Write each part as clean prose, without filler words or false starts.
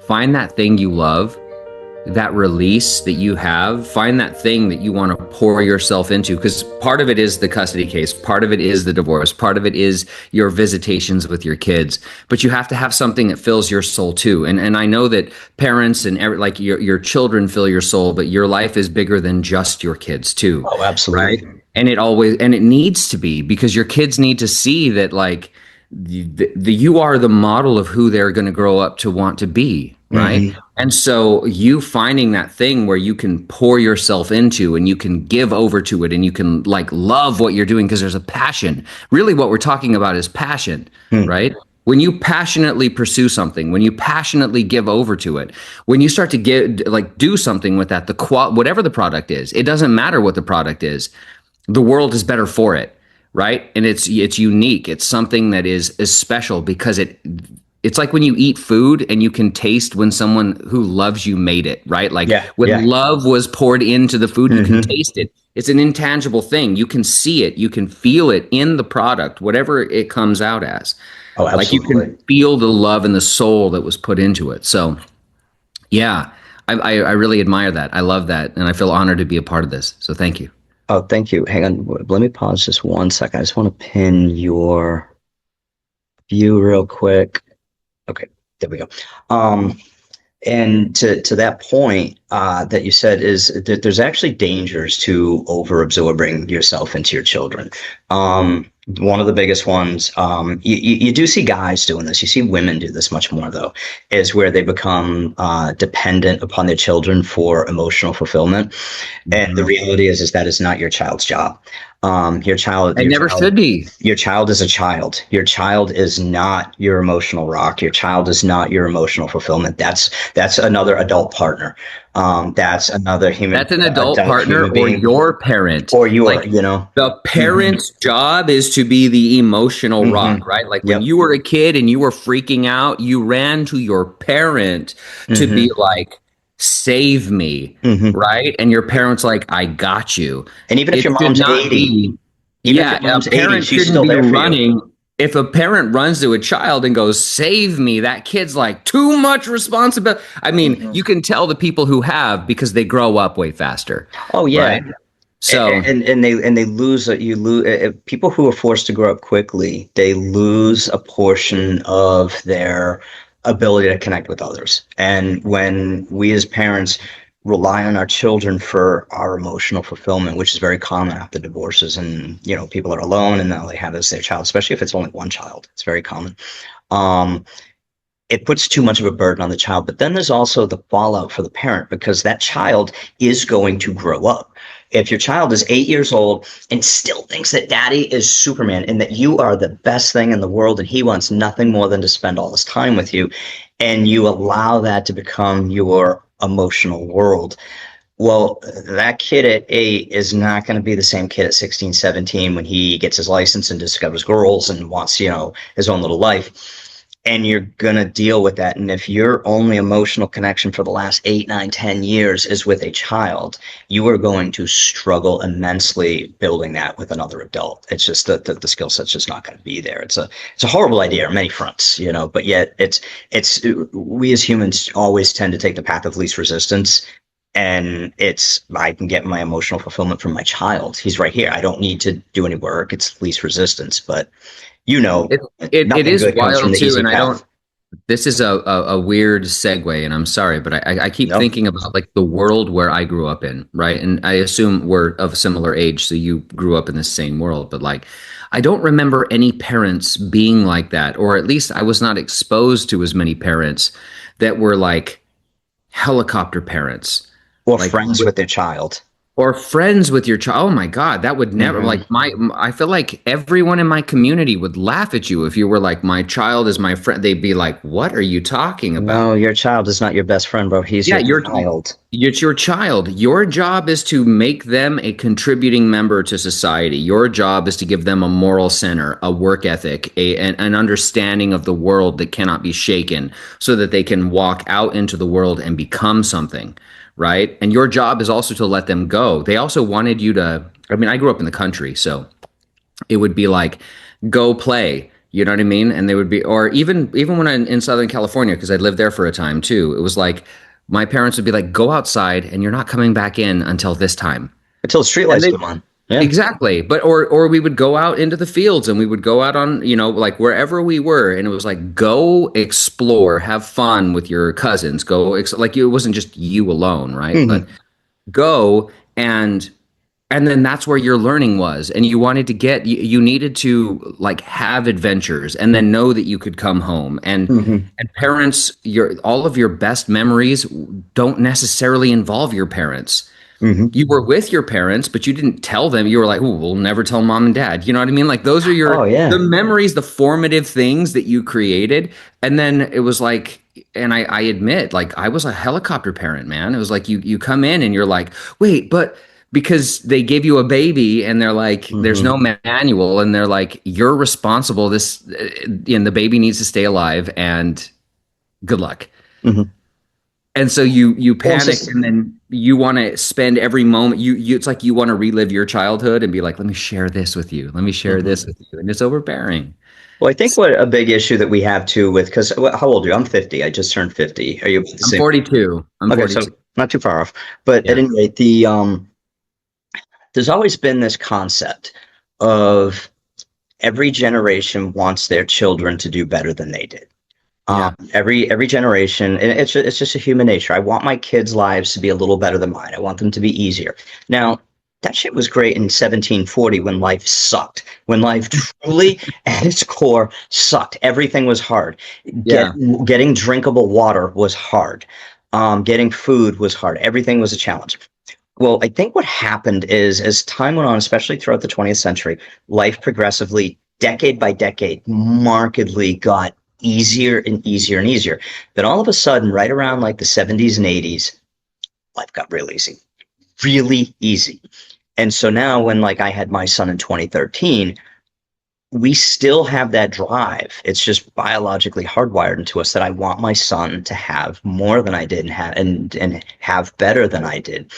find that thing you love, that release that you have, find that thing that you want to pour yourself into, because part of it is the custody case, part of it is the divorce, part of it is your visitations with your kids, but you have to have something that fills your soul too. And I know that parents and like your children fill your soul, but your life is bigger than just your kids too. Oh, Right. absolutely. And it needs to be, because your kids need to see that, like, you are the model of who they're going to grow up to want to be, right? Hmm. And so you finding that thing where you can pour yourself into and you can give over to it and you can like love what you're doing because there's a passion. Really what we're talking about is passion, Hmm. right? When you passionately pursue something, when you passionately give over to it, when you start to get like do something with that, whatever the product is, it doesn't matter what the product is, the world is better for it, right? And it's unique. It's something that is special because it's like when you eat food and you can taste when someone who loves you made it, right? Like Yeah, when yeah. love was poured into the food, you can Hmm. taste it. It's an intangible thing. You can see it, you can feel it in the product, whatever it comes out as. Oh, Like you can absolutely. feel the love and the soul that was put into it. So yeah, I really admire that. I love that. And I feel honored to be a part of this. So thank you. Oh, thank you. Hang on. Let me pause just one second. I just want to pin your view real quick. Okay, there we go. Um, And to that point that you said is that there's actually dangers to over absorbing yourself into your children. One of the biggest ones, you do see guys doing this. You see women do this much more though, is where they become dependent upon their children for emotional fulfillment. And the Mhm. reality is that is not your child's job. Your child, It your never child should be. your child is a child. Your child is not your emotional rock. Your child is not your emotional fulfillment. That's another adult partner. That's another That's an adult adult partner human or being, your parent. or your, Like you know. the Hmm. parent's job is to be the emotional Hmm. rock, right? Like when Yep. you were a kid and you were freaking out, you ran to your parent to be Hmm. like, save me, Hmm. right? And your parent's like, I got you. And even if It your should mom's not 80, be, even if yeah, your a mom's 80, parent she's shouldn't still be there for you. running. If a parent runs to a child and goes, save me, that kid's like, too much responsibility. I mean, Hmm. you can tell the people who have because they grow up way faster, Oh yeah. right? So, And they lose you lose people who are forced to grow up quickly, they lose a portion of their ability to connect with others. And when we as parents rely on our children for our emotional fulfillment, which is very common after divorces, and people are alone and all they have is their child, especially if it's only one child, it's very common. um it puts too much of a burden on the child. But then there's also the fallout for the parent, because that child is going to grow up. If your child is 8 years old and still thinks that daddy is Superman and that you are the best thing in the world and he wants nothing more than to spend all his time with you, and you allow that to become your emotional world, well, that kid at 8 is not going to be the same kid at 16, 17 when he gets his license and discovers girls and wants, his own little life. And you're going to deal with that. And if your only emotional connection for the last 8, 9, 10 years is with a child, you are going to struggle immensely building that with another adult. It's just that the skill set's just not going to be there. It's a horrible idea on many fronts, but yet it's we as humans always tend to take the path of least resistance. And I can get my emotional fulfillment from my child. He's right here. I don't need to do any work. It's least resistance. But you know, it, it nothing is good comes from wild the too. easy And I don't, path. this is a weird segue, and I'm sorry, but I keep No. thinking about like the world where I grew up in, right? And I assume we're of similar age, so you grew up in the same world, but like I don't remember any parents being like that, or at least I was not exposed to as many parents that were like helicopter parents, Or like friends with their child. or friends with your child. Oh my God, that would never Hmm. like I feel like everyone in my community would laugh at you if you were like, my child is my friend. They'd be like, what are you talking No, about? your child is not your best friend, bro. He's Yeah, your child. it's your child. Your job is to make them a contributing member to society. Your job is to give them a moral center, a work ethic, an understanding of the world that cannot be shaken, so that they can walk out into the world and become something, right? And your job is also to let them go. They also wanted you to, I mean, I grew up in the country, so it would be like, go play. You know what I mean? And they would be, or even when I'm in Southern California, because I lived there for a time too, it was like my parents would be like, go outside and you're not coming back in until this time. Until And streetlights they come on. Yeah. exactly. But or we would go out into the fields and we would go out on, like wherever we were, and it was like go explore, have fun with your cousins, like it wasn't just you alone, right? But Hmm. go and then that's where your learning was, and you wanted to you needed to like have adventures and then know that you could come home, Hmm. and parents, your all of your best memories don't necessarily involve your parents. Hmm. You were with your parents, but you didn't tell them. You were like, "Oh, we'll never tell mom and dad." You know what I mean? Like those are Oh the yeah. memories, the formative things that you created. And then it was like, and I admit, like I was a helicopter parent, man. It was like you come in and you're like, "Wait, but." Because they gave you a baby and they're like, there's Hmm. no manual, and they're like, you're responsible. And the baby needs to stay alive, and good luck. Hmm. And so you Well, it's panic, just and then you want to spend every moment, it's like you want to relive your childhood and be like, let me share this with you, let me share mhm. this with you, and it's overbearing. Well, I think what a big issue that we have too with because how old are you? I'm 50. I just turned 50. Are you about the i'm same? 42 i'm Okay, 42 so not too far off. But at Yeah, any rate, there's always been this concept of every generation wants their children to do better than they did. yeah, Every generation, and it's just a human nature. I want my kids' lives to be a little better than mine. I want them to be easier. Now, that shit was great in 1740 when life sucked. When life truly, at its core, sucked. Everything was hard. yeah, Getting drinkable water was hard. Getting food was hard. Everything was a challenge. Well, I think what happened is as time went on, especially throughout the 20th century, life progressively, decade by decade, markedly got easier and easier and easier. Then all of a sudden, right around like the 70s and 80s, life got real easy, really easy. And so now when like I had my son in 2013, we still have that drive. It's just biologically hardwired into us that I want my son to have more than I did and have better than I did,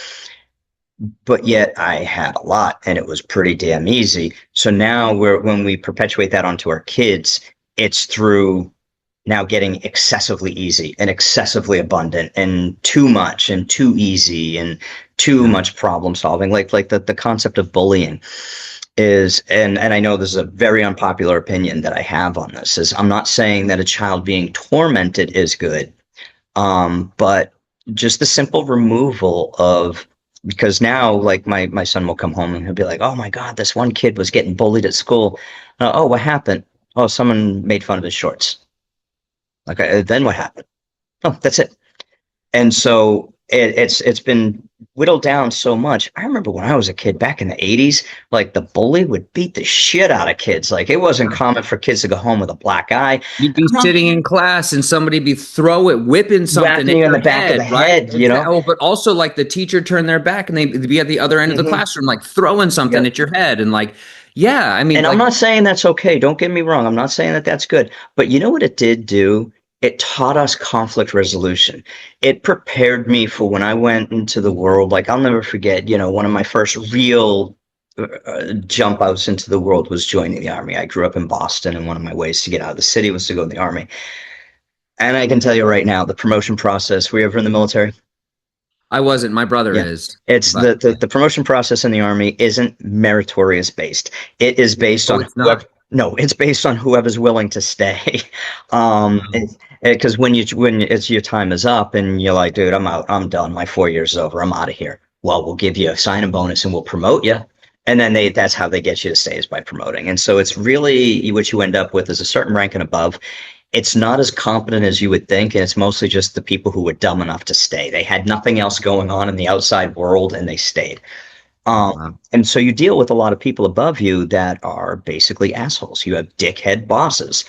but yet I had a lot and it was pretty damn easy. So now when we perpetuate that onto our kids, it's through now getting excessively easy and excessively abundant and too much and too easy and too yeah. much problem solving. Like the concept of bullying is, and I know this is a very unpopular opinion that I have on this, is I'm not saying that a child being tormented is good, but just the simple removal of, because now like my son will come home and he'll be like, oh my God, this one kid was getting bullied at school. Oh, what happened? Oh, someone made fun of his shorts. Okay, then what happened? Oh, that's it. And so it's been whittled down so much. I remember when I was a kid back in the 80s, like the bully would beat the shit out of kids. Like it wasn't common for kids to go home with a black eye. You'd be I'm not sitting in class and somebody be whipping something whacking at you in your the back of the head, right? head, you know? Oh, but also like the teacher turned their back and they'd be at the other end of the Hmm. classroom, like throwing something Yep. at your head. And like, yeah, I mean, And I'm like, not saying that's okay. Don't get me wrong. I'm not saying that that's good. But you know what it did do? It taught us conflict resolution. It prepared me for when I went into the world. Like I'll never forget, one of my first real jump outs into the world was joining the army. I grew up in Boston, and one of my ways to get out of the city was to go in the army. And I can tell you right now, the promotion process. Were you ever in the military? I wasn't, my brother Yeah. is, It's but the promotion process in the army isn't meritorious based. It is based oh, on it's whoever. not. No, it's based on whoever's willing to stay. Wow. Because when it's your time is up and you're like, dude, I'm out, I'm done. My 4 years is over. I'm out of here. Well, we'll give you a sign-in bonus and we'll promote you. And then that's how they get you to stay, is by promoting. And so it's really what you end up with is a certain rank and above. It's not as competent as you would think, and it's mostly just the people who were dumb enough to stay. They had nothing else going on in the outside world, and they stayed. Oh, Um, wow. and so you deal with a lot of people above you that are basically assholes. You have dickhead bosses,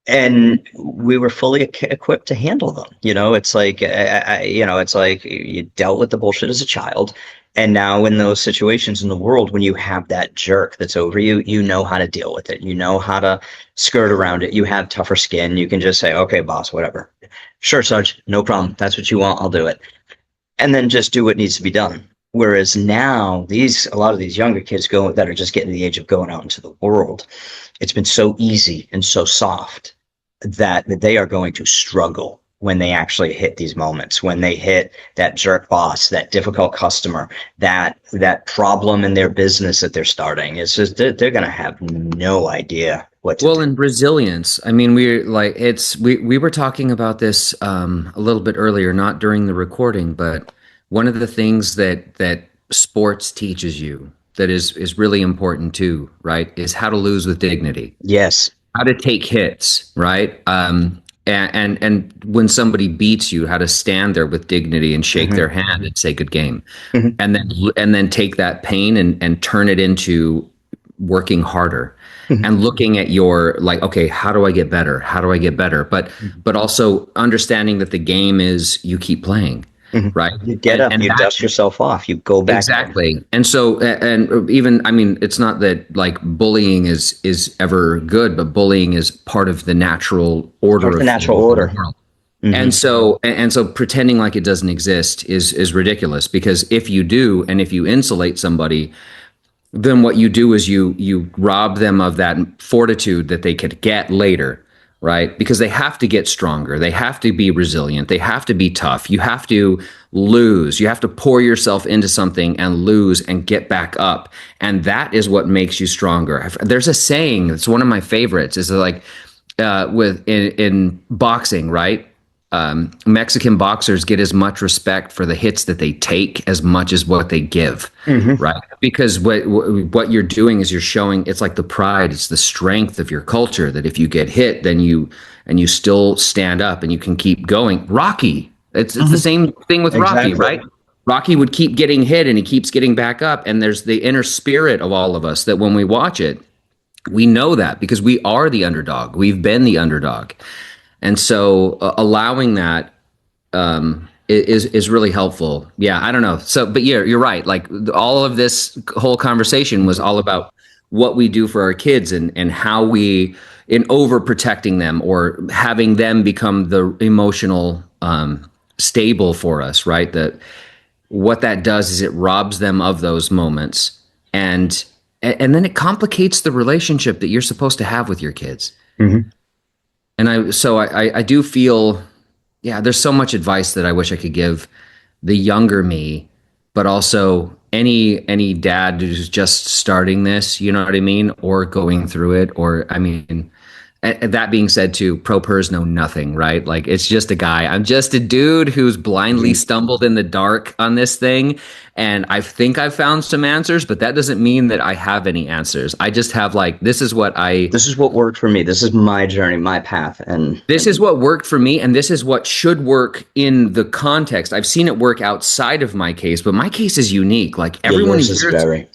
and we were fully equipped to handle them. It's like it's like you dealt with the bullshit as a child, and now in those situations in the world when you have that jerk that's over you, you know how to deal with it. You know how to skirt around it. You have tougher skin. You can just say, "Okay, boss, whatever. Sure, Sarge, no problem. That's what you want. I'll do it." And then just do what needs to be done. Whereas now, a lot of these younger kids go that are just getting to the age of going out into the world. It's been so easy and so soft that they are going to struggle when they actually hit these moments, when they hit that jerk boss, that difficult customer, that problem in their business that they're starting. It's just they're going to have no idea what to Well, do. in resilience, I mean, we were talking about this a little bit earlier, not during the recording, but one of the things that sports teaches you that is really important too, right, is how to lose with dignity, Yes. how to take hits, right? And when somebody beats you, how to stand there with dignity and shake Hmm. their hand and say good game, Hmm. and then take that pain and turn it into working harder Hmm. and looking at your, like, okay, how do I get better? How do I get better? But also understanding that the game is you keep playing, Hmm. right? You get And up, and you that dust yourself off, you go back out. exactly. And so and even, I mean, it's not that like bullying is ever good, but bullying is part of the natural Part order of the of natural things in the order. world. Hmm. And so pretending like it doesn't exist is ridiculous, because if you do, and if you insulate somebody, then what you do is you rob them of that fortitude that they could get later, right? Because they have to get stronger, they have to be resilient, they have to be tough. You have to lose, you have to pour yourself into something and lose and get back up, and that is what makes you stronger. There's a saying, it's one of my favorites, is like, with in boxing, right? Mexican boxers get as much respect for the hits that they take as much as what they give, Hmm. right? Because what you're doing is you're showing, it's like the pride, it's the strength of your culture, that if you get hit, then you still stand up and you can keep going. Rocky, it's the Hmm. same thing with Rocky, Exactly. right? Rocky would keep getting hit and he keeps getting back up, and there's the inner spirit of all of us that when we watch it, we know that because we are the underdog. We've been the underdog. And so allowing that is really helpful. Yeah, I don't know. So, but yeah, you're right. Like all of this whole conversation was all about what we do for our kids, and how we, in overprotecting them or having them become the emotional stable for us, right? That what that does is it robs them of those moments, and then it complicates the relationship that you're supposed to have with your kids. Hmm. And I do feel, yeah, there's so much advice that I wish I could give the younger me, but also any dad who's just starting this, you know what I mean, or going through it, or I mean, that being said, too, pro pers know nothing, right? Like it's just a guy. I'm just a dude who's blindly Hmm. stumbled in the dark on this thing, and I think I've found some answers, but that doesn't mean that I have any answers. I just have, like, this is what I This is what worked for me. This is my journey, my path, this and is what worked for me, and this is what should work in the context. I've seen it work outside of my case, but my case is unique. Like yeah, yours is very.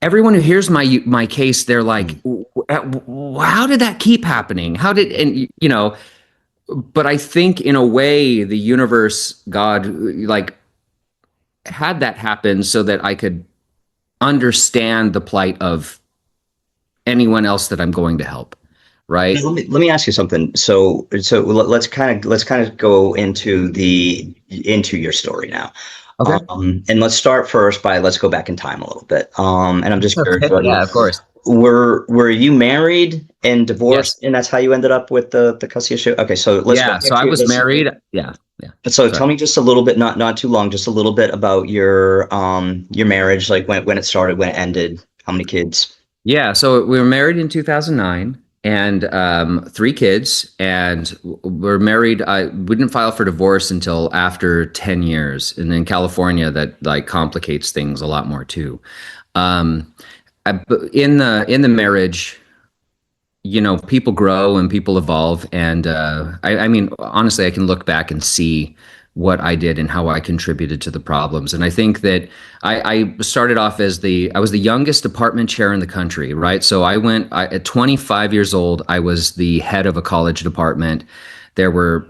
everyone who hears my case, they're like, how did that keep happening? How did, and but I think in a way the universe, God, like, had that happen so that I could understand the plight of anyone else that I'm going to help, Now, right? let me ask you something. Let's kind of go into your story now. Okay. And let's start first by let's go back in time a little bit. And I'm just curious Okay. about you. Yeah, of course. Were you married and Yes. divorced, and that's how you ended up with the Garcia show? Okay, so let's go Yeah. So back I to was let's. married. Yeah. Yeah. So Sorry. tell me just a little bit, not too long, just a little bit about your marriage, like when it started, when it ended, how many kids? Yeah, so we were married in 2009, and three kids, and we're married. We didn't file for divorce until after 10 years. And in California, that like complicates things a lot more too. Um, in the marriage, people grow and people evolve, and I mean, honestly, I can look back and see what I did and how I contributed to the problems. And I think that I started off as I was the youngest department chair in the country, right? So at 25 years old, I was the head of a college department. There were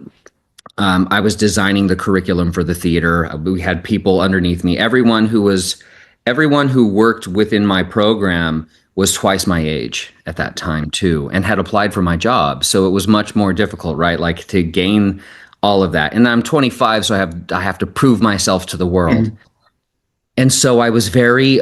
I was designing the curriculum for the theater. We had people underneath me. Everyone who worked within my program was twice my age at that time too, and had applied for my job. So it was much more difficult, right? Like to gain all of that. And I'm 25, so I have to prove myself to the world. Mhm. and so I was very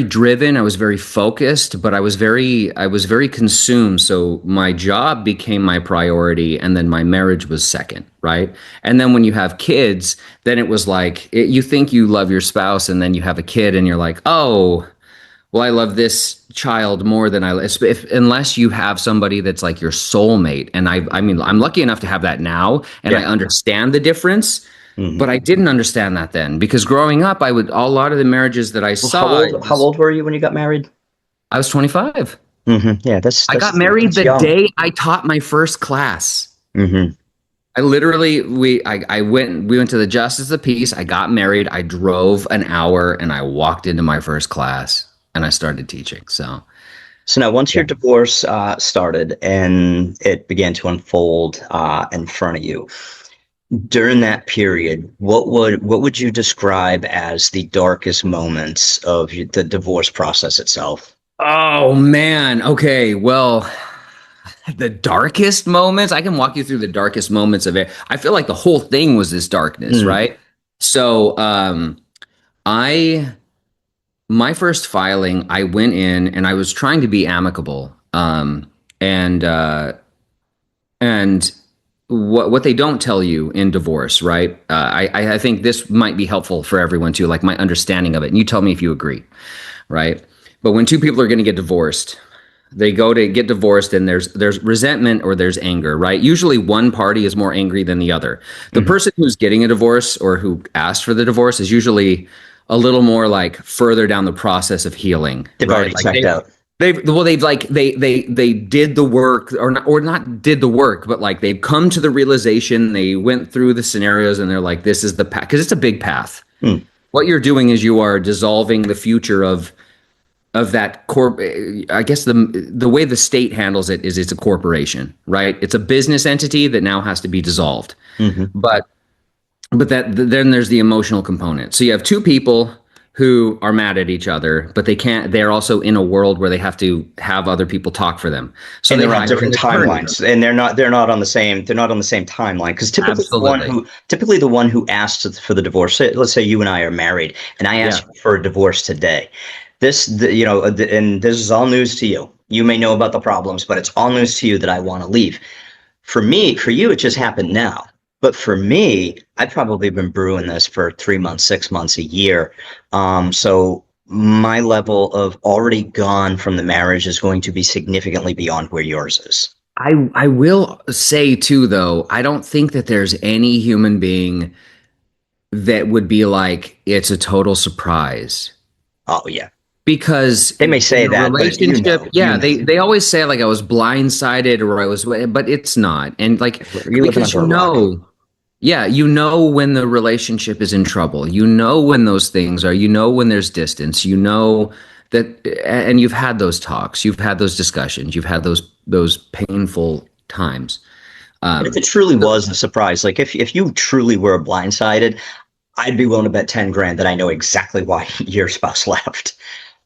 driven, I was very focused, but I was very consumed. So my job became my priority, and then my marriage was second, right? And then when you have kids, then it was like you think you love your spouse, and then you have a kid and you're like, oh, well, I love this child more than unless you have somebody that's like your soulmate. And I mean, I'm lucky enough to have that now, and I Yeah. understand the difference. Hmm. But I didn't understand that then, because growing up, a lot of the marriages that I Well, saw, how old were you when you got married? I was 25. Yeah, I got married that's the young. day I taught my first class. Hmm. I literally we went to the Justice of the Peace. I got married. I drove an hour and I walked into my first class and I started teaching. So So now, once yeah. your divorce started and it began to unfold in front of you, during that period, what would you describe as the darkest moments of the divorce process itself? Oh man. Okay. Well, the darkest moments, I can walk you through the darkest moments of it. I feel like the whole thing was this darkness, Mm. right? So, I my first filing, I went in and I was trying to be amicable. And and what they don't tell you in divorce, right? I think this might be helpful for everyone too, like my understanding of it. And you tell me if you agree, right? But when two people are going to get divorced, they go to get divorced and there's resentment or there's anger, right? Usually one party is more angry than the other. The Hmm. person who's getting a divorce or who asked for the divorce is usually a little more like further down the process of healing, They've already right? Like checked out. they've like they did the work, or not did the work, but like they've come to the realization, they went through the scenarios and they're like, this is the path, because it's a big path. Mm. What you're doing is you are dissolving the future of that corp. I guess the way the state handles it is it's a corporation, right? It's a business entity that now has to be dissolved. Hmm. But then there's the emotional component. So you have two people who are mad at each other, but they can't. They're also in a world where they have to have other people talk for them. So And they they're on hire an different attorney. timelines, and they're not on the same timeline. Because Absolutely, typically the one who asks for the divorce, let's say you and I are married, and I yeah. ask for a divorce today. And this is all news to you. You may know about the problems, but it's all news to you that I want to leave. For you, it just happened now. But for me, I've probably been brewing this for 3 months, 6 months, a year. So my level of already gone from the marriage is going to be significantly beyond where yours is. I will say too, though, I don't think that there's any human being that would be like it's a total surprise, Oh yeah, because they may in say a that, but relationship, you yeah, know, they always say like I was blindsided or I was, but it's not. And like, you're living because under a rock. yeah, you know when the relationship is in trouble, you know when those things are, you know when there's distance, you know that, and you've had those talks, you've had those discussions, you've had those painful times. But if um it truly was a surprise, like if you truly were blindsided, I'd be willing to bet 10 grand that I know exactly why your spouse left.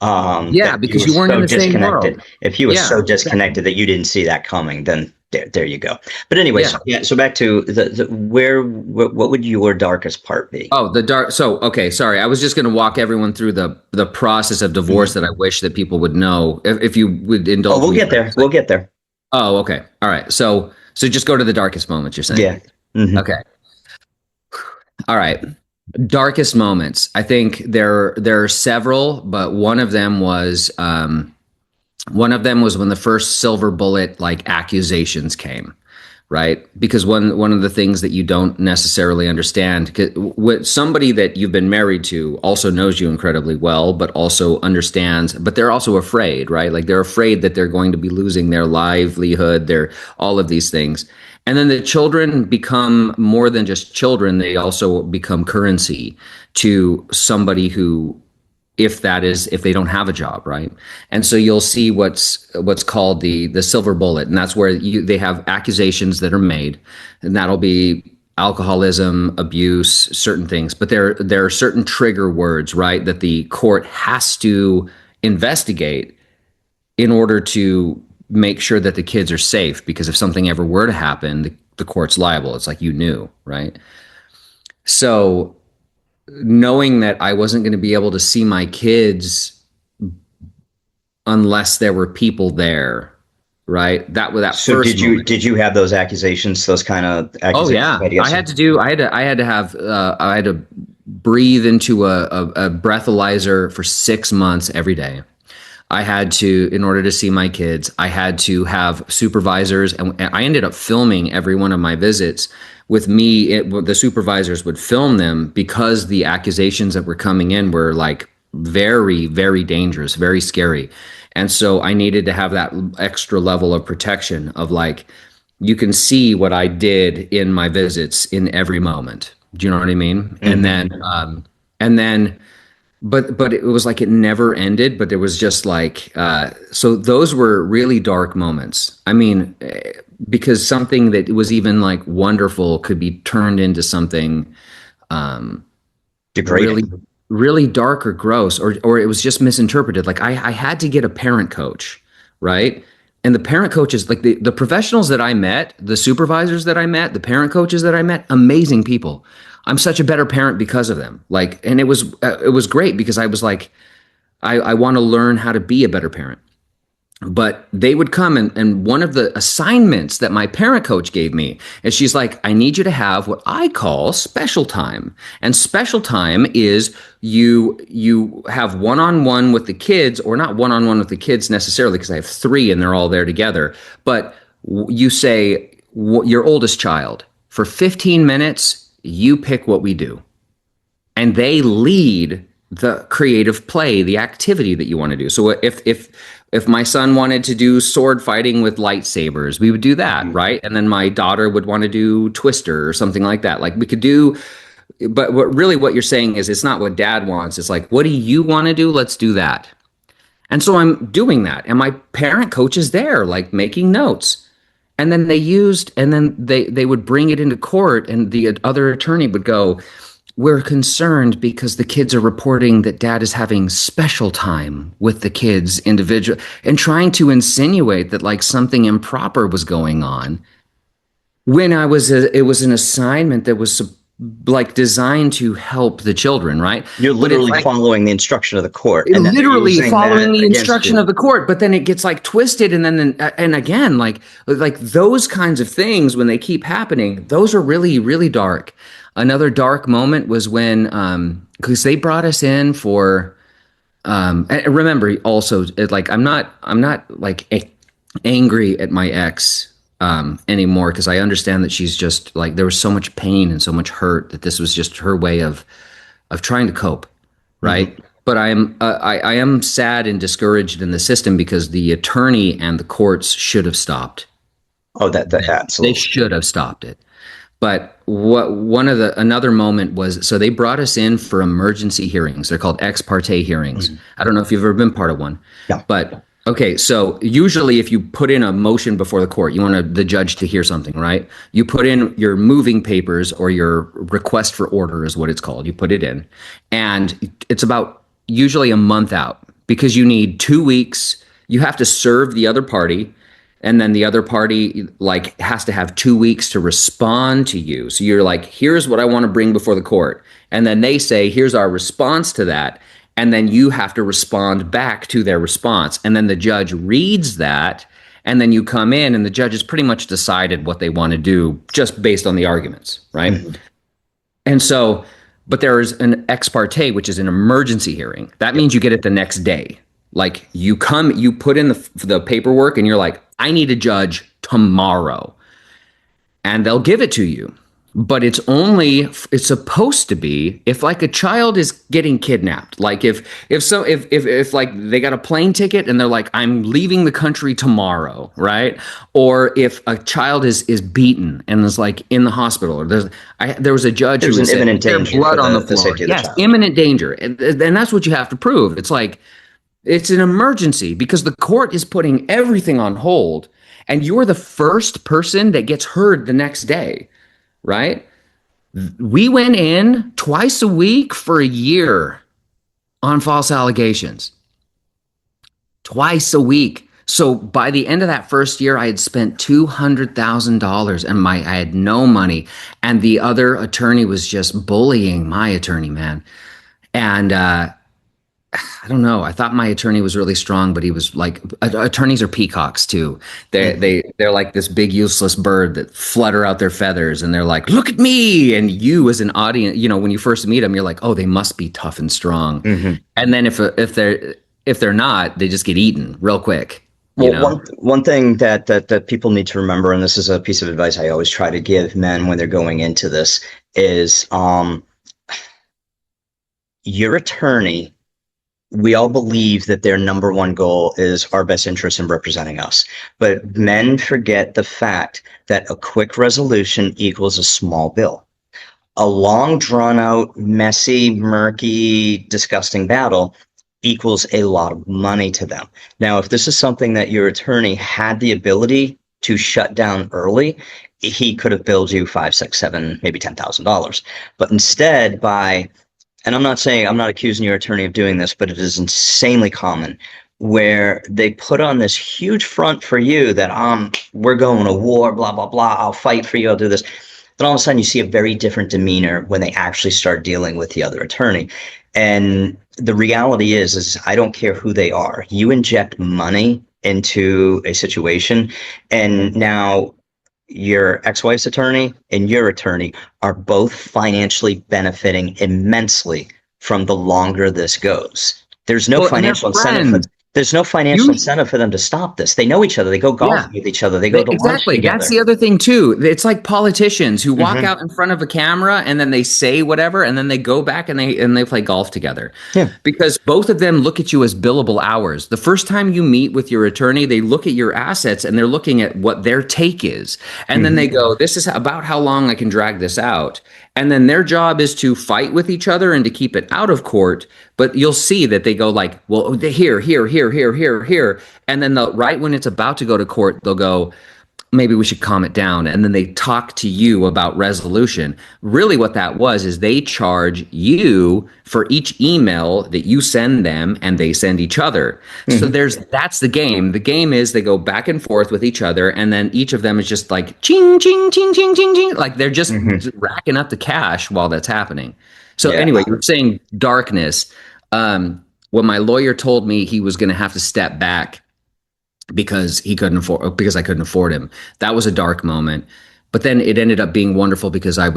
yeah, That you because were you weren't in so the same disconnected. world. If he was Yeah, so exactly. disconnected that you didn't see that coming, then there you go. But anyway, Yeah. so yeah, so back to what would your darkest part be? Oh, the dark. So, okay, sorry. I was just going to walk everyone through the process of divorce Mhm. that I wish that people would know. If you would Oh, indulge we'll me get for a there. We'll second. get there. Oh, okay. All right. So just go to the darkest moments, you're saying. Yeah. Hmm. Okay. All right. Darkest moments. I think there are several, but one of them was when the first silver bullet like accusations came, right? Because one of the things that you don't necessarily understand, what somebody that you've been married to also knows you incredibly well, but also understands, but they're also afraid, right? Like they're afraid that they're going to be losing their livelihood, their all of these things. And then the children become more than just children, they also become currency to somebody who, if they don't have a job, right? And so you'll see what's called the silver bullet, and that's where they have accusations that are made, and that'll be alcoholism, abuse, certain things. But there are certain trigger words, right, that the court has to investigate in order to make sure that the kids are safe. Because if something ever were to happen, the court's liable. It's like you knew, right? So knowing that I wasn't going to be able to see my kids unless there were people there, right? That So first moment. did you have those accusations, those kind of Oh accusations yeah, made against you? I had to have I had to breathe into a breathalyzer for 6 months every day. I had to, in order to see my kids, I had to have supervisors, and I ended up filming every one of my visits with me. The supervisors would film them because the accusations that were coming in were like very, very dangerous, very scary. And so I needed to have that extra level of protection of like, you can see what I did in my visits in every moment. Do you know what I mean? Hmm. And then but it was like it never ended, but there was just like so those were really dark moments. I mean, because something that was even like wonderful could be turned into something Degrading. really really dark or gross, or it was just misinterpreted. Like I had to get a parent coach, right? And the parent coaches, like the professionals that I met, the supervisors that I met, the parent coaches that I met, amazing people. I'm such a better parent because of them. Like, and it was great because I was like, I want to learn how to be a better parent. But they would come, and one of the assignments that my parent coach gave me is she's like, I need you to have what I call special time. And special time is you have one-on-one with the kids, or not one-on-one with the kids necessarily, because I have three and they're all there together. But you say, your oldest child, for 15 minutes, you pick what we do, and they lead the creative play, the activity that you want to do. So if my son wanted to do sword fighting with lightsabers, we would do that, Mhm. right? And then my daughter would want to do Twister or something like that. Like we could do, but what you're saying is it's not what dad wants. It's like, what do you want to do? Let's do that. And so I'm doing that. And my parent coach is there, like making notes. And then they would bring it into court, and the other attorney would go, we're concerned because the kids are reporting that dad is having special time with the kids individual, and trying to insinuate that like something improper was going on when it was an assignment that was like designed to help the children, right? You're But it's literally like following the instruction of the court, and then they're literally using following that the against instruction you. of the court, but then it gets like twisted, and then and again, like those kinds of things, when they keep happening, those are really really dark. Another dark moment was when because they brought us in for and remember also, like I'm not like angry at my ex anymore, because I understand that she's just like, there was so much pain and so much hurt that this was just her way of trying to cope, right? Hmm. But I am sad and discouraged in the system because the attorney and the courts should have stopped. Oh, that They absolutely. should have stopped it. But what one of the another moment was, so they brought us in for emergency hearings. They're called ex parte hearings. Mhm. I don't know if you've ever been part of one, No. but okay. So usually, if you put in a motion before the court, you want the judge to hear something, right? You put in your moving papers, or your request for order is what it's called. You put it in, and it's about usually a month out, because you need 2 weeks. You have to serve the other party, and then the other party like has to have 2 weeks to respond to you. So you're like, here's what I want to bring before the court, and then they say, here's our response to that, and then you have to respond back to their response, and then the judge reads that, and then you come in, and the judge has pretty much decided what they want to do just based on the arguments, right? Hmm. And so, but there is an ex parte, which is an emergency hearing. That Yep. means you get it the next day. Like you come, you put in the paperwork, and you're like, I need a judge tomorrow, and they'll give it to you. But it's supposed to be if like a child is getting kidnapped, like if like they got a plane ticket and they're like, I'm leaving the country tomorrow, right? Or if a child is beaten and is like in the hospital, or there was a judge who There's had an said imminent there's danger for blood on the the floor. safety of the Yes, child. imminent danger, and that's what you have to prove. It's like it's an emergency because the court is putting everything on hold, and you're the first person that gets heard the next day, right? We went in twice a week for a year on false allegations. Twice a week. So by the end of that first year, I had spent $200,000 and I had no money. And the other attorney was just bullying my attorney, man. And I don't know. I thought my attorney was really strong, but he was like attorneys are peacocks too. They're like this big useless bird that flutter out their feathers, and they're like, "Look at me!" And you, as an audience, when you first meet them, you're like, "Oh, they must be tough and strong." Mm-hmm. And then if they're not, they just get eaten real quick. You Well, know. one thing that people need to remember, and this is a piece of advice I always try to give men when they're going into this, is your attorney, we all believe that their number one goal is our best interest in representing us. But men forget the fact that a quick resolution equals a small bill. A long, drawn out, messy, murky, disgusting battle equals a lot of money to them. Now, if this is something that your attorney had the ability to shut down early, he could have billed you five, six, seven, maybe $10,000. But instead, and I'm not accusing your attorney of doing this, but it is insanely common where they put on this huge front for you that we're going to war, blah, blah, blah, I'll fight for you, I'll do this. Then all of a sudden you see a very different demeanor when they actually start dealing with the other attorney. And the reality is I don't care who they are. You inject money into a situation, and now your ex-wife's attorney and your attorney are both financially benefiting immensely from the longer this goes. There's no Well, and they're financial incentive for friends. there's no financial You incentive for them to stop this. They know each other. They go Yeah. golfing with each other. They go to lunch Exactly. That's together. the other thing too. It's like politicians who walk Hmm. out in front of a camera and then they say whatever and then they go back and they play golf together. Yeah. Because both of them look at you as billable hours. The first time you meet with your attorney, they look at your assets and they're looking at what their take is. And then they Hmm. go, "This is about how long I can drag this out." And then their job is to fight with each other and to keep it out of court. But you'll see that they go like, "Well, here, here, here, here, here, here." And then right when it's about to go to court, they'll go, "Maybe we should calm it down." And then they talk to you about resolution. Really, what that was is they charge you for each email that you send them and they send each other. So Hmm. that's the game. The game is they go back and forth with each other, and then each of them is just like ching, ching, ching, ching, ching, ching. Like they're just Hmm. racking up the cash while that's happening. So Yeah. anyway, you're saying darkness. When my lawyer told me he was going to have to step back because I couldn't afford him. That was a dark moment. But then it ended up being wonderful because I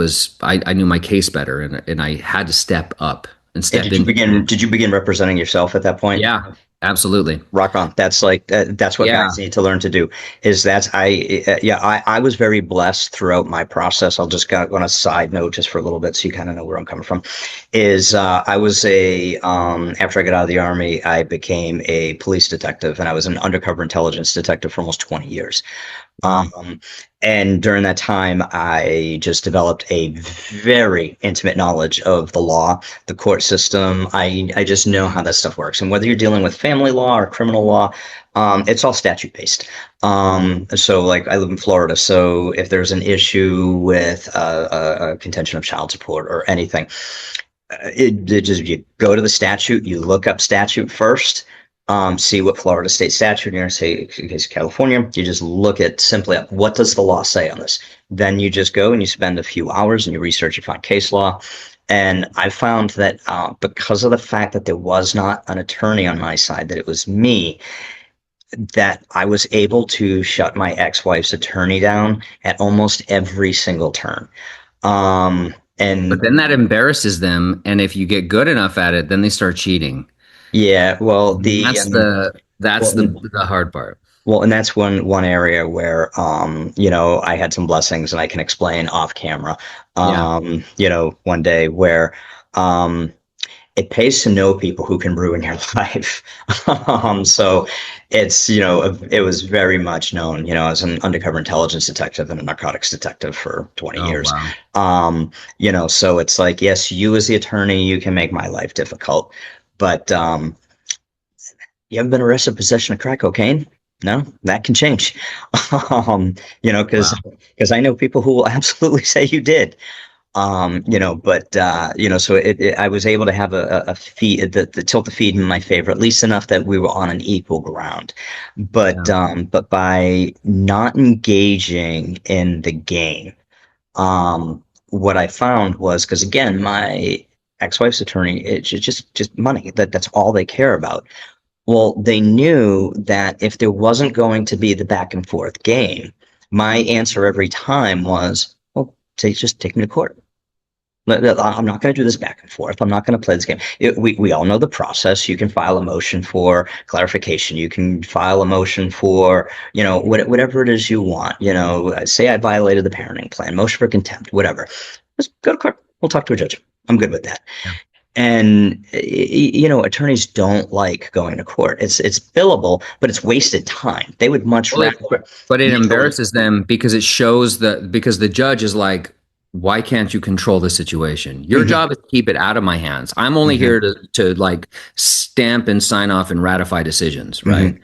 knew my case better and I had to step up and And step into it. did you begin representing yourself at that point? Yeah, absolutely. Rock on. That's like that's what Yeah. guys need to learn to do. Is that I was very blessed throughout my process. I'll just go on a side note just for a little bit so you kind of know where I'm coming from. Is I was a after I got out of the army, I became a police detective, and I was an undercover intelligence detective for almost 20 years. Wow. And during that time, I just developed a very intimate knowledge of the law, the court system. I just know how that stuff works. And whether you're dealing with family law or criminal law, it's all statute based. So, like, I live in Florida. So, if there's an issue with a contention of child support or anything, it just you go to the statute, you look up statute first, see what Florida state statute, you're going to say, in case of California, you just look at simply up what does the law say on this. Then you just go and you spend a few hours and you research, you find case law. And I found that because of the fact that there was not an attorney on my side, that it was me, that I was able to shut my ex-wife's attorney down at almost every single turn. But And then that embarrasses them, and if you get good enough at it, then they start cheating. yeah, well, And that's well, the hard part. Well, and that's one area where I had some blessings, and I can explain off camera. Yeah. One day where um, it pays to know people who can ruin your life. So it was very much known, as an undercover intelligence detective and a narcotics detective for 20 Oh years. wow. So it's like, yes, you as the attorney, you can make my life difficult, but you haven't been arrested for possession of crack cocaine? No, that can change. Because Wow. I know people who will absolutely say you did. So I was able to have a feed, the tilt the feed in my favor, at least enough that we were on an equal ground. Yeah. But by not engaging in the game, what I found was, because again, my ex-wife's attorney, it's just money. That's all they care about. Well, they knew that if there wasn't going to be the back and forth game, my answer every time was, well, just take me to court. I'm not going to do this back and forth. I'm not going to play this game. We all know the process. You can file a motion for clarification. You can file a motion for, whatever it is you want. Say I violated the parenting plan, motion for contempt, whatever. Just go to court. We'll talk to a judge. I'm good with that. Yeah. And attorneys don't like going to court. It's billable, but it's wasted time. They would much Well, rather but it me go. embarrasses them because it shows that because the judge is like, why can't you control the situation? Your Mhm, job is to keep it out of my hands. I'm only mhm, here to like stamp and sign off and ratify decisions, right? mhm.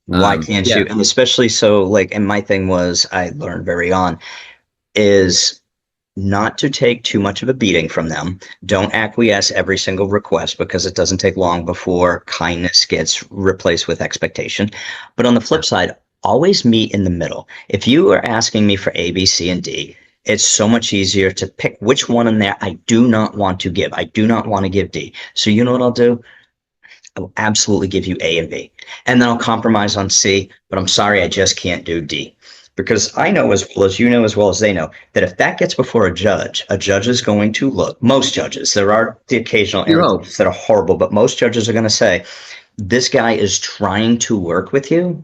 Why can't Yeah. you? And especially so, like, and my thing was, I learned very on is not to take too much of a beating from them. Don't acquiesce every single request because it doesn't take long before kindness gets replaced with expectation. But on the Yeah. flip side, always meet in the middle. If you are asking me for A, B, C, and D, it's so much easier to pick which one in there I do not want to give. I do not want to give D. So you know what I'll do? I will absolutely give you A and B. And then I'll compromise on C, but I'm sorry, I just can't do D. Because I know as well as you know, as well as they know, that if that gets before a judge is going to look, most judges, there are the occasional You hope. instances that are horrible, but most judges are going to say, this guy is trying to work with you.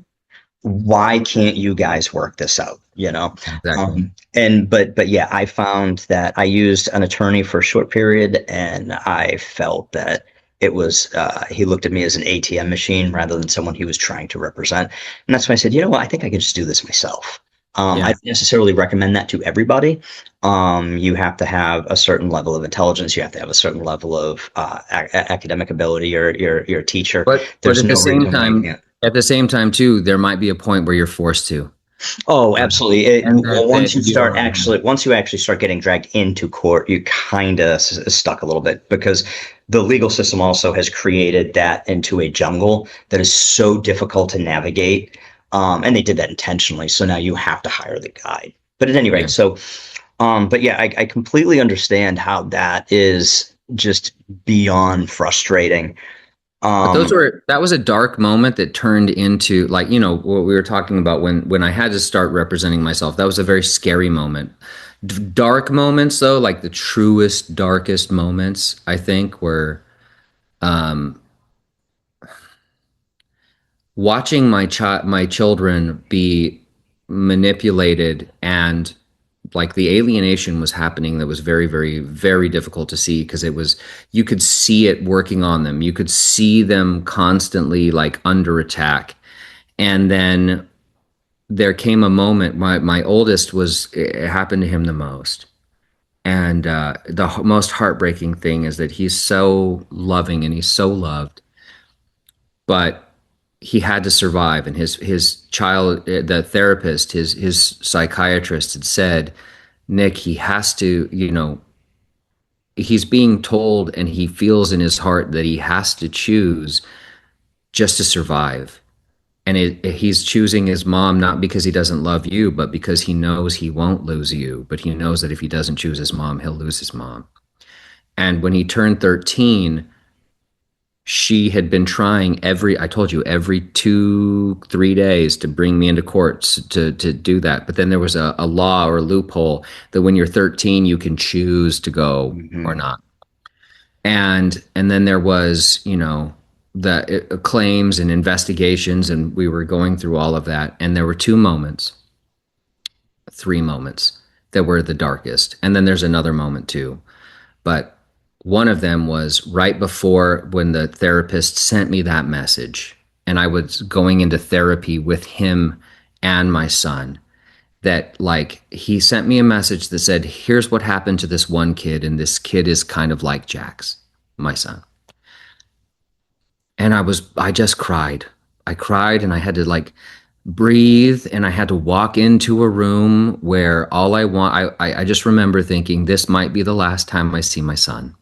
Why can't you guys work this out? Exactly. But yeah, I found that I used an attorney for a short period, and I felt that it was he looked at me as an ATM machine rather than someone he was trying to represent, and that's why I said, you know what, I think I can just do this myself. I Yeah. don't necessarily recommend that to everybody. You have to have a certain level of intelligence. You have to have a certain level of academic ability. You're a teacher. But There's no reason why you can't. at the same time too, there might be a point where you're forced to. Oh, Right. absolutely. And Well, that you don't want once you actually start getting dragged into court, you kind of stuck a little bit because the legal system also has created that into a jungle that is so difficult to navigate. And they did that intentionally. So now you have to hire the guide. But at any yeah. rate, but yeah, I completely understand how that is just beyond frustrating. But Um, that was a dark moment that turned into like, what we were talking about when I had to start representing myself. That was a very scary moment. Dark moments though, like the truest, darkest moments, I think, were um, watching my children be manipulated and like the alienation was happening that was very, very, very difficult to see because you could see it working on them. You could see them constantly like under attack. And then there came a moment, my oldest it happened to him the most. And the most heartbreaking thing is that he's so loving and he's so loved, but he had to survive. And his child, the therapist, his psychiatrist had said, Nick, he has to, he's being told and he feels in his heart that he has to choose just to survive. And he's choosing his mom not because he doesn't love you, but because he knows he won't lose you. But he knows that if he doesn't choose his mom, he'll lose his mom. And when he turned 13, she had been trying I told you, every 2 3 days to bring me into courts to do that. But then there was a law or a loophole that when you're 13 you can choose to go or mhm, not. And then there was, the claims and investigations, and we were going through all of that, and there were 3 moments that were the darkest, and then there's another moment too. But one of them was right before when the therapist sent me that message, and I was going into therapy with him and my son. That, like, he sent me a message that said, here's what happened to this one kid, and this kid is kind of like Jax, my son. And I just cried. I cried and I had to like breathe, and I had to walk into a room where all I want, I just remember thinking, this might be the last time I see my son.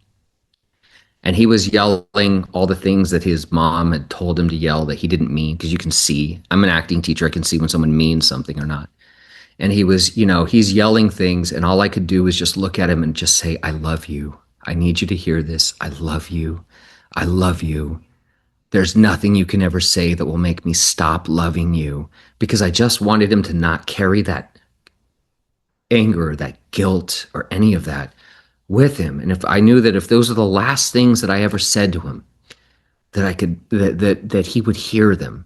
And he was yelling all the things that his mom had told him to yell that he didn't mean, because you can see, I'm an acting teacher, I can see when someone means something or not. And he was, he's yelling things, and all I could do was just look at him and just say, I love you. I need you to hear this. I love you. I love you. There's nothing you can ever say that will make me stop loving you, because I just wanted him to not carry that anger, that guilt, or any of that with him. And if I knew that if those are the last things that I ever said to him, that I could, that he would hear them.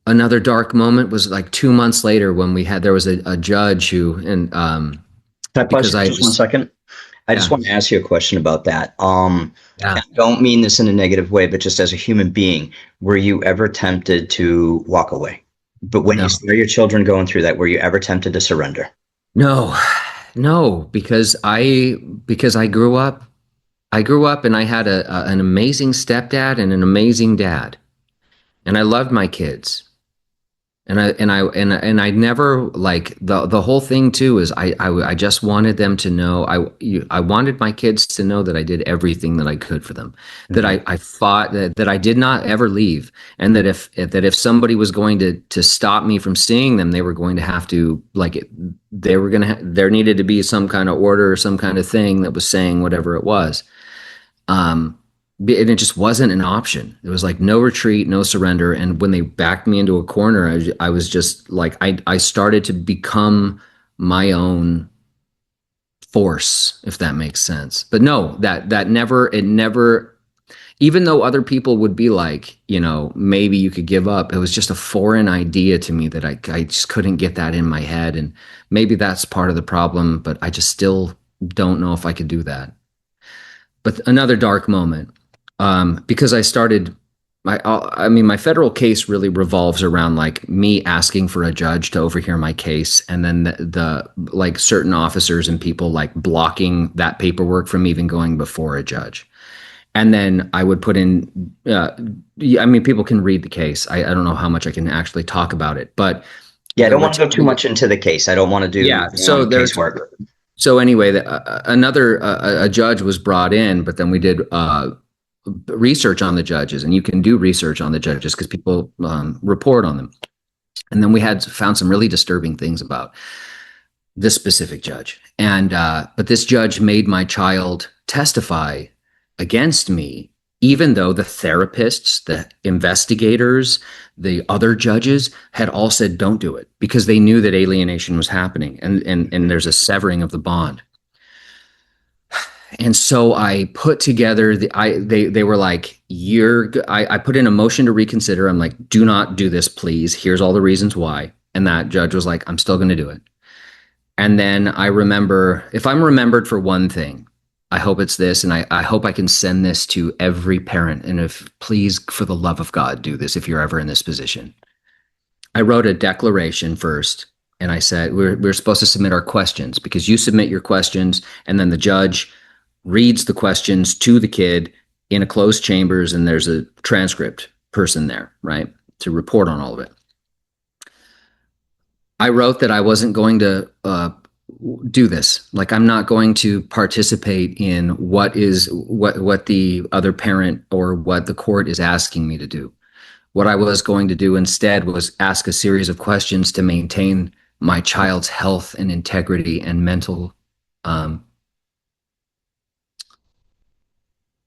Another dark moment was like 2 months later when there was a judge who, and Can I pause because you for I just 1 second? I just yeah, want to ask you a question about that. yeah, I don't mean this in a negative way, but just as a human being, were you ever tempted to walk away? But when you no, saw your children going through that, were you ever tempted to surrender? no, no, because I grew up and I had an amazing stepdad and an amazing dad, and I loved my kids. And I never, like, the whole thing too is I just wanted them to know, I wanted my kids to know that I did everything that I could for them, that Hmm. I fought, that I did not ever leave, and that if somebody was going to stop me from seeing them, they were going to have to, like, they were going to there needed to be some kind of order or some kind of thing that was saying whatever it was. Um, and it just wasn't an option. It was like no retreat, no surrender. And when they backed me into a corner, I was just like, I started to become my own force, if that makes sense. But no, that never, it never, even though other people would be like, maybe you could give up, it was just a foreign idea to me that I just couldn't get that in my head. And maybe that's part of the problem, but I just still don't know if I could do that. But another dark moment, because I started. I mean, my federal case really revolves around like me asking for a judge to overhear my case, and then the like certain officers and people like blocking that paperwork from even going before a judge. And then I would put in. I mean, people can read the case. I don't know how much I can actually talk about it, but Yeah, I the don't want to go too return. much into the case. I don't want to do Yeah. So there's casework. so anyway, another a judge was brought in, but then we did research on the judges, and you can do research on the judges because people report on them. And then we had found some really disturbing things about this specific judge, and but this judge made my child testify against me, even though the therapists, the investigators, the other judges had all said don't do it because they knew that alienation was happening, and there's a severing of the bond. And so I put together they were like, I put in a motion to reconsider. I'm like, do not do this, please. Here's all the reasons why. And that judge was like, I'm still going to do it. And then I remember, if I'm remembered for one thing, I hope it's this. And I hope I can send this to every parent. And if, please, for the love of God, do this if you're ever in this position. I wrote a declaration first, and I said, we're supposed to submit our questions, because you submit your questions, and then the judge reads the questions to the kid in a closed chambers, and there's a transcript person there, right, to report on all of it. I wrote that I wasn't going to do this. Like, I'm not going to participate in what the other parent or what the court is asking me to do. What I was going to do instead was ask a series of questions to maintain my child's health and integrity and mental, um,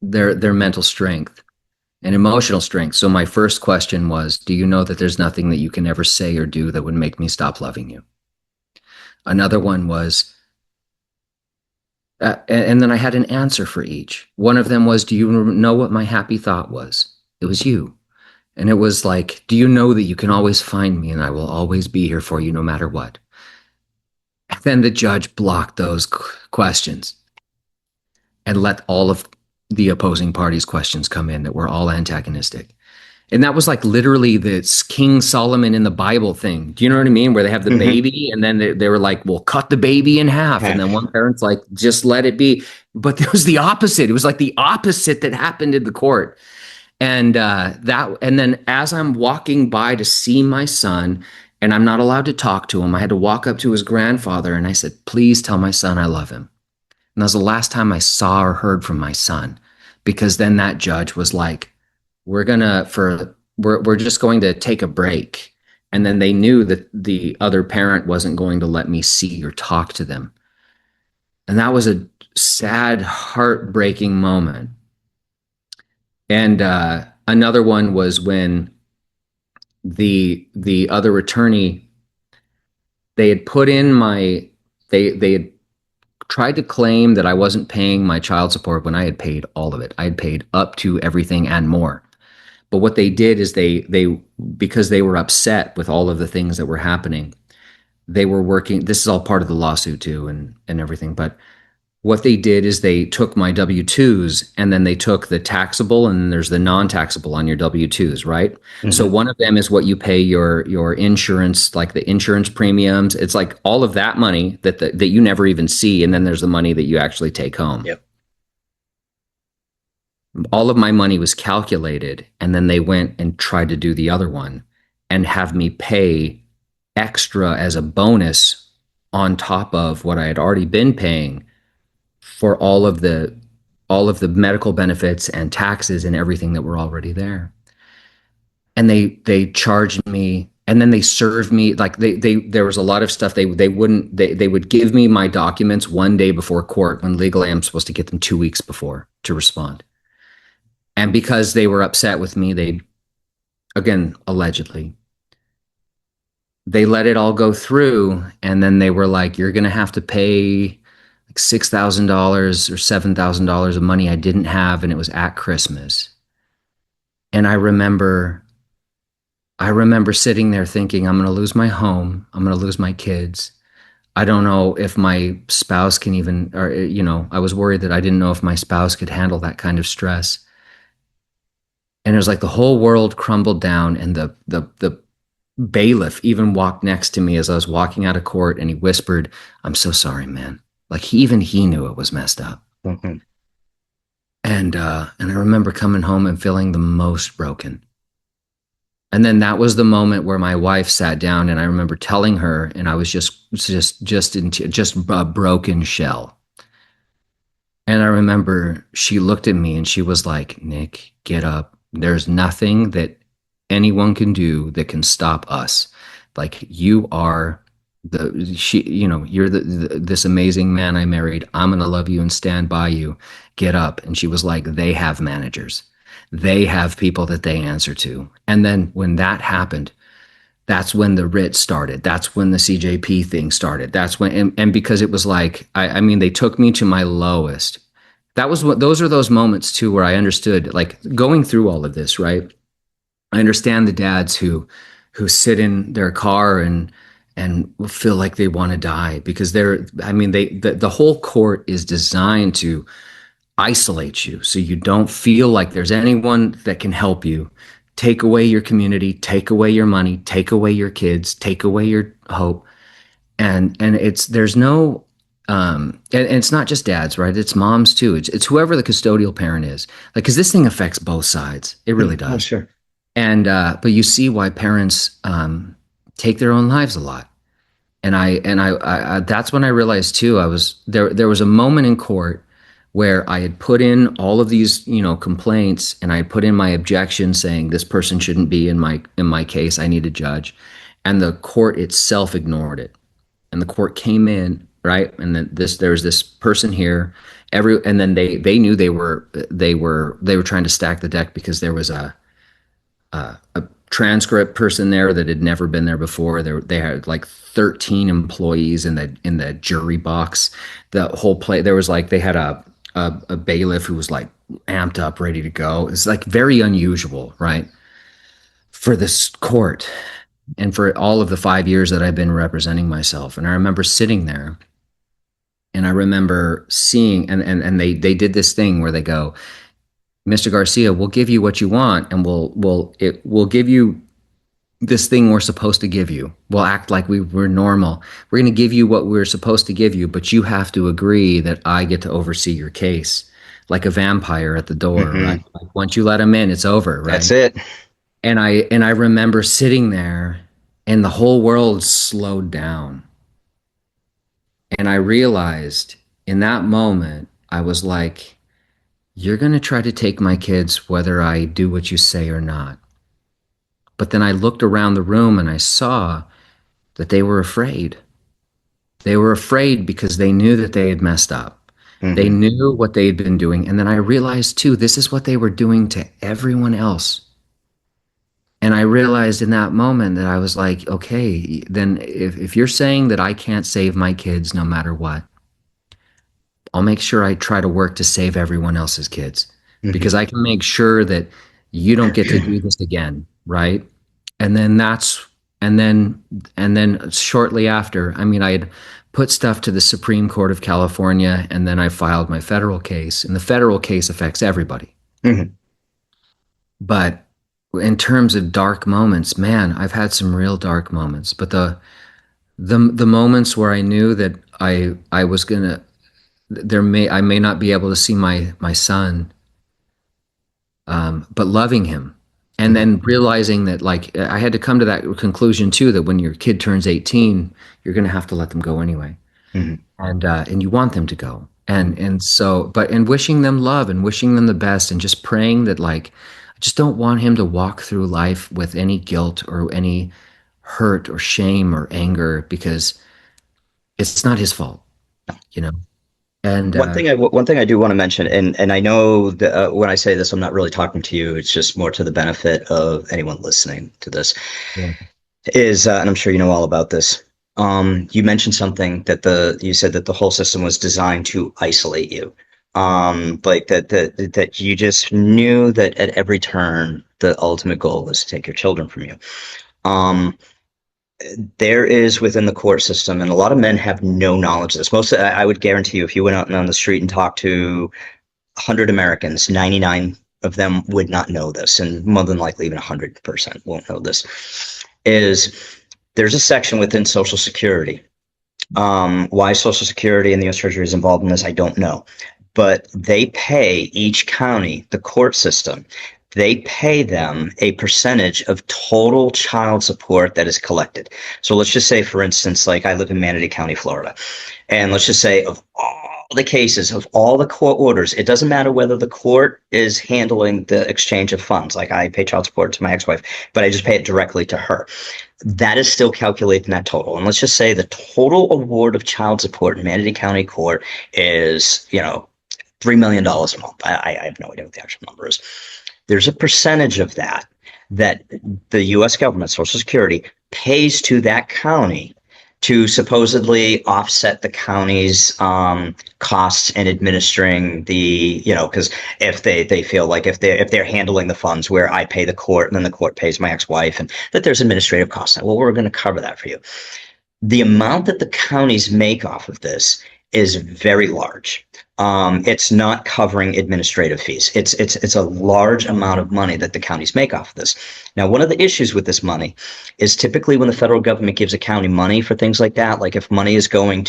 their mental strength and emotional strength. So my first question was, do you know that there's nothing that you can ever say or do that would make me stop loving you? Another one was, and then I had an answer for each. One of them was, do you know what my happy thought was? It was you. And it was like, do you know that you can always find me and I will always be here for you no matter what? And then the judge blocked those questions and let all of the opposing parties' questions come in that were all antagonistic. And that was like literally this King Solomon in the Bible thing. Do you know what I mean? Where they have the Hmm. baby, and then they were like, well, cut the baby in half. And then one parent's like, just let it be. But it was the opposite. It was like the opposite that happened in the court. And and then as I'm walking by to see my son, and I'm not allowed to talk to him, I had to walk up to his grandfather and I said, "Please tell my son I love him." And that was the last time I saw or heard from my son, because then that judge was like, we're just going to take a break. And then they knew that the other parent wasn't going to let me see or talk to them. And that was a sad, heartbreaking moment. And another one was when the other attorney, they had put in my they had tried to claim that I wasn't paying my child support when I had paid all of it. I had paid up to everything and more. But what they did is they because they were upset with all of the things that were happening, they were working. This is all part of the lawsuit too, and everything. But what they did is they took my W-2s and then they took the taxable and there's the non-taxable on your W-2s, right? So Hmm. one of them is what you pay your insurance, like the insurance premiums. It's like all of that money that you never even see, and then there's the money that you actually take home. Yep. All of my money was calculated, and then they went and tried to do the other one and have me pay extra as a bonus on top of what I had already been paying for all of the medical benefits and taxes and everything that were already there. And they charged me, and then they served me like they there was a lot of stuff they would give me my documents one day before court when legally I'm supposed to get them 2 weeks before to respond. And because they were upset with me, they, again, allegedly, they let it all go through, and then they were like, "You're going to have to pay like $6,000 or $7,000 of money I didn't have," and it was at Christmas. And I remember sitting there thinking, I'm going to lose my home, I'm going to lose my kids. I don't know if my spouse can even, or I was worried that I didn't know if my spouse could handle that kind of stress. And it was like the whole world crumbled down, and the bailiff even walked next to me as I was walking out of court, and he whispered, "I'm so sorry, man." Like even he knew it was messed up. Hmm. And I remember coming home and feeling the most broken. And then that was the moment where my wife sat down, and I remember telling her, and I was just a broken shell. And I remember she looked at me and she was like, "Nick, get up. There's nothing that anyone can do that can stop us. Like you are you're this amazing man I married. I'm going to love you and stand by you. Get up." And she was like, "They have managers. They have people that they answer to." And then when that happened, that's when the writ started. That's when the CJP thing started. That's when, and because it was like, I mean, they took me to my lowest. That was what, those are those moments too, where I understood, like going through all of this, right? I understand the dads who sit in their car and feel like they want to die because I mean, the whole court is designed to isolate you so you don't feel like there's anyone that can help you. Take away your community, take away your money, take away your kids, take away your hope. And it's there's no and it's not just dads, right? It's moms too. It's whoever the custodial parent is. Like, because this thing affects both sides. It really Oh, does. sure. And but you see why parents take their own lives a lot. And I that's when I realized too. I was there. There was a moment in court where I had put in all of these, complaints, and I had put in my objection saying this person shouldn't be in my case. I need a judge, and the court itself ignored it. And the court came in, right, and then there's this person here. And then they knew they were trying to stack the deck because there was a transcript person there that had never been there before. They had like 13 employees in the jury box. The whole play, there was like they had a bailiff who was like amped up, ready to go. It's like very unusual, right, for this court and for all of the 5 years that I've been representing myself. And I remember sitting there, and I remember seeing, and they did this thing where they go, "Mr. Garcia, we'll give you what you want, and we'll give you this thing we're supposed to give you. We'll act like we're normal. We're going to give you what we're supposed to give you, but you have to agree that I get to oversee your case. like a vampire at the door, right? Hmm. Like once you let him in, it's over, That's right? it. And I remember sitting there and the whole world slowed down. And I realized in that moment, I was like, you're going to try to take my kids whether I do what you say or not. But then I looked around the room and I saw that they were afraid. They were afraid because they knew that they had messed up. They Hmm. knew what they had been doing. And then I realized too, this is what they were doing to everyone else. And I realized in that moment that I was like, okay, then if you're saying that I can't save my kids no matter what, I'll make sure I try to work to save everyone else's kids because Hmm. I can make sure that you don't get to do this again, right? And then that's and then and then shortly after, I mean, I had put stuff to the Supreme Court of California and then I filed my federal case, and the federal case affects everybody. Hmm. But in terms of dark moments, man, I've had some real dark moments, but the moments where I knew that I was gonna I may not be able to see my son, but loving him, and Hmm. then realizing that like I had to come to that conclusion too that when your kid turns 18, you're going to have to let them go anyway, Hmm. and you want them to go, and so but and wishing them love and wishing them the best and just praying that like I just don't want him to walk through life with any guilt or any hurt or shame or anger because it's not his fault, you know. And One thing I do want to mention, and I know that when I say this, I'm not really talking to you. It's just more to the benefit of anyone listening to this. yeah. Is and I'm sure you know all about this. You mentioned something that you said that the whole system was designed to isolate you. Like that you just knew that at every turn the ultimate goal was to take your children from you. Um, there is within the court system, and a lot of men have no knowledge of this. I would guarantee you, if you went out on the street and talked to 100 Americans, 99 of them would not know this, and more than likely even 100% won't know this. Is there's a section within Social Security. Why Social Security and the U.S. Treasury is involved in this, I don't know. But they pay each county, the court system, they pay them a percentage of total child support that is collected. So let's just say, for instance, like I live in Manatee County, Florida, and let's just say of all the cases, of all the court orders, it doesn't matter whether the court is handling the exchange of funds. Like I pay child support to my ex-wife, but I just pay it directly to her. That is still calculating that total. And let's just say the total award of child support in Manatee County Court is, $3 million a month. I have no idea what the actual number is. There's a percentage of that the U.S. government, Social Security, pays to that county to supposedly offset the county's costs in administering because if they feel like if they're handling the funds where I pay the court and then the court pays my ex-wife and that there's administrative costs. Well, we're going to cover that for you. The amount that the counties make off of this is very large. It's not covering administrative fees. It's a large amount of money that the counties make off of this. Now, one of the issues with this money is typically when the federal government gives a county money for things like that, like if money is going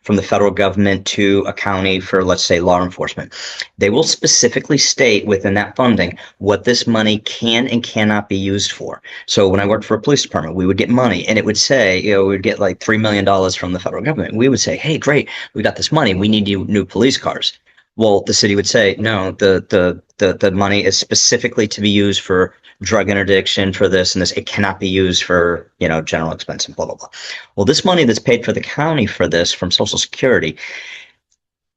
from the federal government to a county for, let's say, law enforcement, they will specifically state within that funding what this money can and cannot be used for. So when I worked for a police department, we would get money and it would say, we would get like $3 million from the federal government. We would say, hey, great, we got this money. We need new police cars. Well, the city would say, no, the money is specifically to be used for drug interdiction, for this and this. It cannot be used for, general expense and blah, blah, blah. Well, this money that's paid for the county for this from Social Security,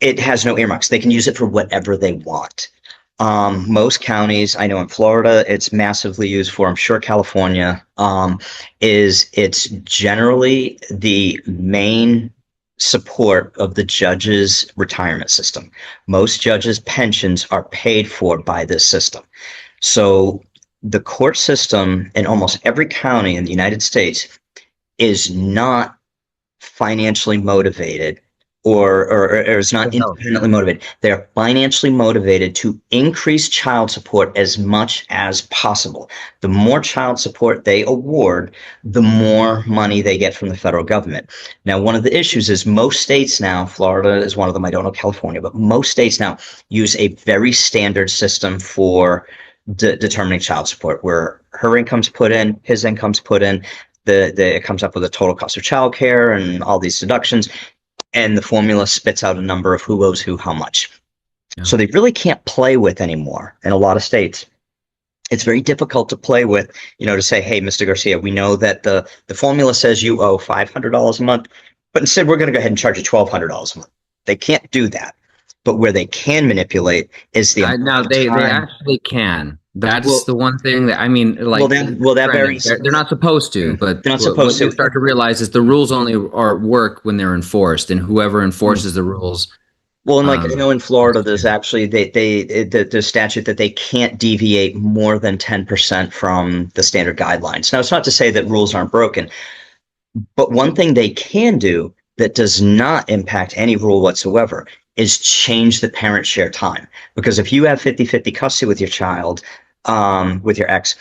it has no earmarks. They can use it for whatever they want. Most counties, I know in Florida, it's massively used for. I'm sure California it's generally the main support of the judges' retirement system. Most judges' pensions are paid for by this system. So the court system in almost every county in the United States is not financially motivated or is not No. independently motivated. They're financially motivated to increase child support as much as possible. The more child support they award, the more money they get from the federal government. Now, one of the issues is most states now, Florida is one of them, I don't know California, but most states now use a very standard system for determining child support, where her income's put in, his income's put in, it comes up with a total cost of childcare and all these deductions, and the formula spits out a number of who owes who how much. Yeah. So they really can't play with anymore in a lot of states. It's very difficult to play with, to say, hey, Mr. Garcia, we know that the formula says you owe $500 a month, but instead we're going to go ahead and charge you $1,200 a month. They can't do that. But where they can manipulate is the amount Now of they time. actually can. That's Well, the one thing that I mean, well, like, that granted, varies. they're not supposed to, but They're not what supposed you to. start to realize is the rules only are work when they're enforced, and whoever enforces the rules. Well, and like I know in Florida, there's Execute. actually the statute that they can't deviate more than 10% from the standard guidelines. Now, it's not to say that rules aren't broken, but one thing they can do that does not impact any rule whatsoever is change the parent share time. Because if you have 50-50 custody with your child, with your ex,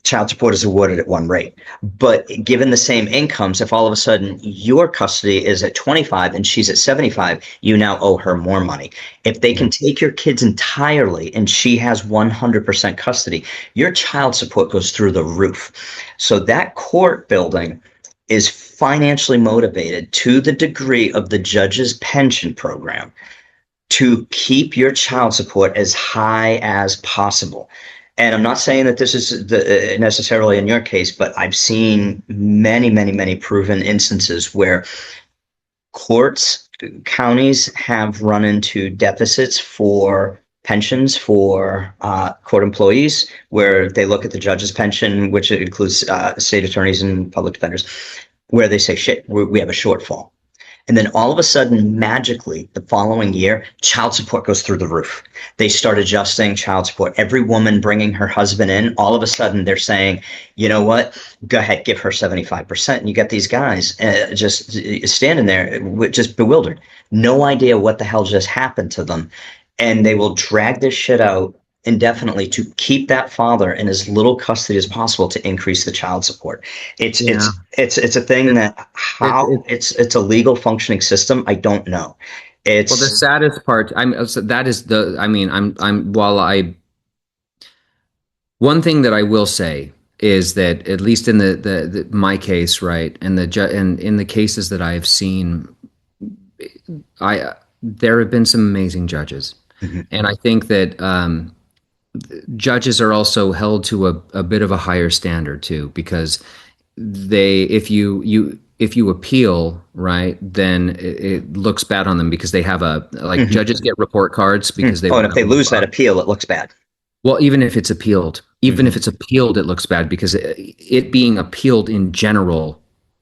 child support is awarded at one rate. But given the same incomes, if all of a sudden your custody is at 25 and she's at 75, you now owe her more money. If they Yeah. can take your kids entirely and she has 100% custody, your child support goes through the roof. So that court building is financially motivated to the degree of the judge's pension program to keep your child support as high as possible. And I'm not saying that this is necessarily in your case, but I've seen many, many, many proven instances where courts, counties have run into deficits for pensions for court employees, where they look at the judge's pension, which includes state attorneys and public defenders, where they say, shit, we have a shortfall. And then all of a sudden, magically, the following year, child support goes through the roof. They start adjusting child support. Every woman bringing her husband in, all of a sudden they're saying, you know what, go ahead, give her 75%. And you get these guys just standing there, just bewildered. No idea what the hell just happened to them. And they will drag this shit out indefinitely to keep that father in as little custody as possible to increase the child support. It's Yeah. it's it's a thing that It, how it, it's a legal functioning system. I don't know. well, the It's saddest part, so that is the. I mean, while I one thing that I will say is that at least in the my case, right, and and in the cases that I have seen, I there have been some amazing judges, Mhm. and I think that judges are also held to a bit of a higher standard too, because they if you appeal, right, then it looks bad on them because they have a like Mhm. judges get report cards because they Oh, and want if to they move lose that up. appeal, it looks bad. Well, even if Mhm. it's appealed, it looks bad because it being appealed in general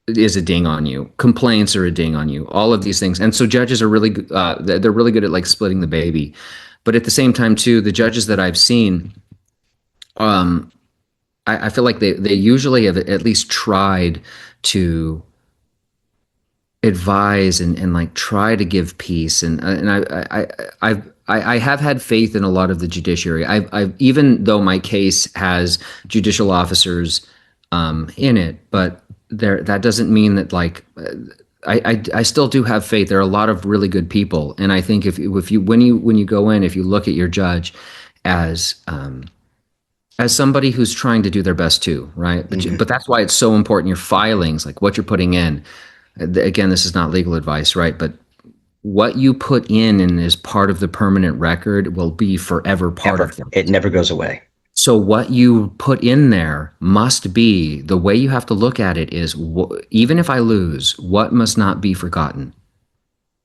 is a ding on you. Complaints are a ding on you. All of these things, and so judges are really they're really good at like splitting the baby. But at the same time, too, the judges that I've seen, um, I feel like they usually have at least tried to advise and like try to give peace and I have had faith in a lot of the judiciary. I've even though my case has judicial officers in it, but there that doesn't mean that like I still do have faith. There are a lot of really good people, and I think if you when you go in, if you look at your judge as somebody who's trying to do their best too, right? Mhm. But that's why it's so important. Your filings, like what you're putting in. Again, this is not legal advice, right? But what you put in and is part of the permanent record will be forever part Ever. of them. It never goes away. So what you put in there must be the way you have to look at it is even if I lose, what must not be forgotten?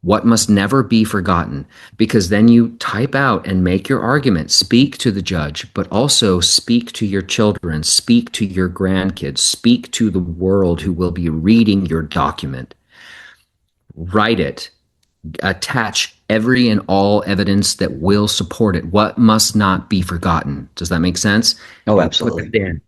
What must never be forgotten? Because then you type out and make your argument, speak to the judge, but also speak to your children, speak to your grandkids, speak to the world who will be reading your document. Write it, attach every and all evidence that will support it. What must not be forgotten? Does that make sense? Oh, You put absolutely. that in.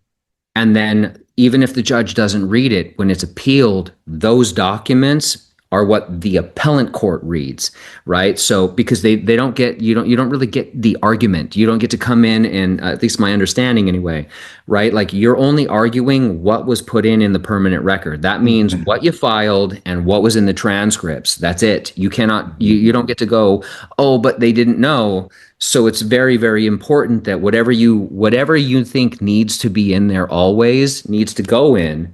And then, even if the judge doesn't read it, when it's appealed, those documents are what the appellant court reads, right? So because they don't get you don't really get the argument. You don't get to come in and at least my understanding anyway, right? Like you're only arguing what was put in the permanent record. That means Mhm. what you filed and what was in the transcripts. That's it. You cannot you don't get to go, "Oh, but they didn't know." So it's very, very important that whatever you think needs to be in there always needs to go in.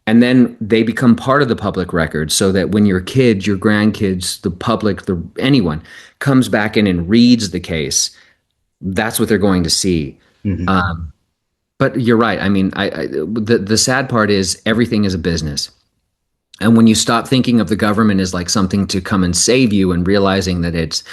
And then they become part of the public record so that when your kids, your grandkids, the public, anyone comes back in and reads the case, that's what they're going to see. Mhm. But you're right. I mean, the sad part is everything is a business. And when you stop thinking of the government as like something to come and save you and realizing that it's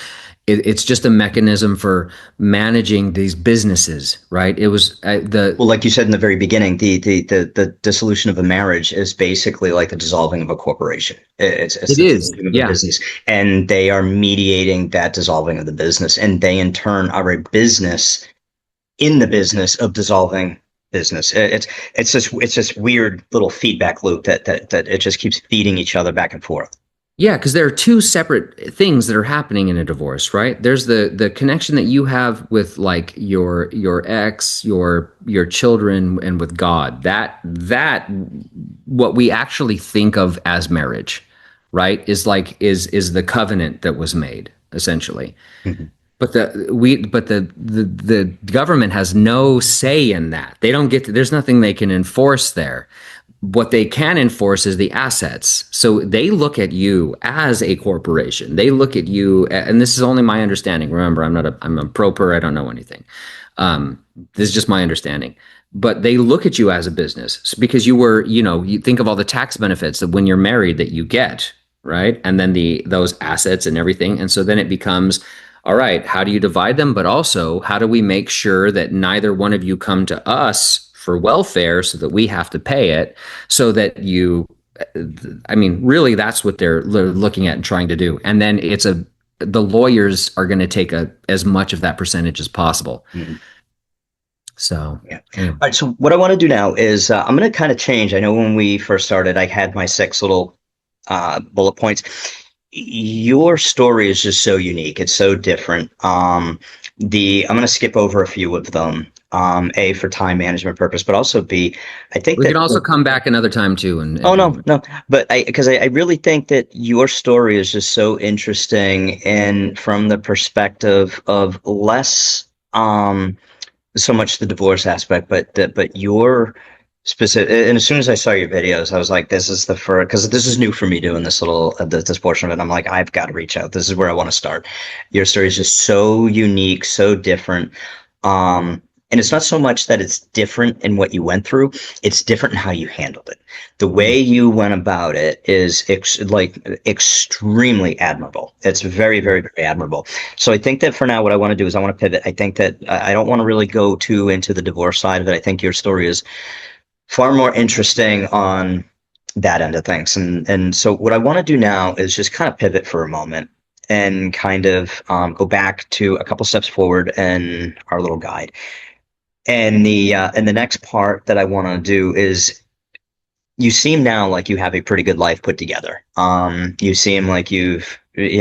just a mechanism for managing these businesses, right? It was the Well, like you said in the very beginning, the dissolution of a marriage is basically like the dissolving of a corporation. It's it the is, dissolving of a yeah. business, and they are mediating that dissolving of the business, and they in turn are a business in the business of dissolving business. It's this weird little feedback loop that it just keeps feeding each other back and forth. Yeah, because there are two separate things that are happening in a divorce, right? There's the connection that you have with like your ex, your children, and with God. That what we actually think of as marriage, right? Is the covenant that was made essentially. Mhm. But the government has no say in that. They don't get to, there's nothing they can enforce there. What they can enforce is the assets. So they look at you as a corporation. They look at you, and this is only my understanding. Remember, I'm a pro per. I don't know anything. This is just my understanding. But they look at you as a business because you think of all the tax benefits that when you're married that you get, right? And then those assets and everything. And so then it becomes, all right, how do you divide them? But also, how do we make sure that neither one of you come to us for welfare so that we have to pay it so that I mean, really, that's what they're looking at and trying to do. And then the lawyers are going to take as much of that percentage as possible. Mhm. So, Yeah. anyway. All right. So what I want to do now is I'm going to kind of change. I know when we first started, I had my six little bullet points. Your story is just so unique. It's so different. I'm going to skip over a few of them. A, for time management purpose, but also B, I think We that can also come back another time too. And oh if no, you, no, but I really think that your story is just so interesting, and from the perspective of less so much the divorce aspect, but your specific. And as soon as I saw your videos, I was like, this is the first, because this is new for me doing this little this portion of it. I'm like, I've got to reach out. This is where I want to start. Your story is just so unique, so different. Um, and it's not so much that it's different in what you went through, it's different in how you handled it. The way you went about it is extremely admirable. It's very, very, very admirable. So I think that for now, what I want to do is I want to pivot. I think that I don't want to really go too into the divorce side of it. I think your story is far more interesting on that end of things. And so what I want to do now is just kind of pivot for a moment and kind of go back to a couple steps forward in our little guide. And the next part that I want to do is you seem now like you have a pretty good life put together. You seem like you've moved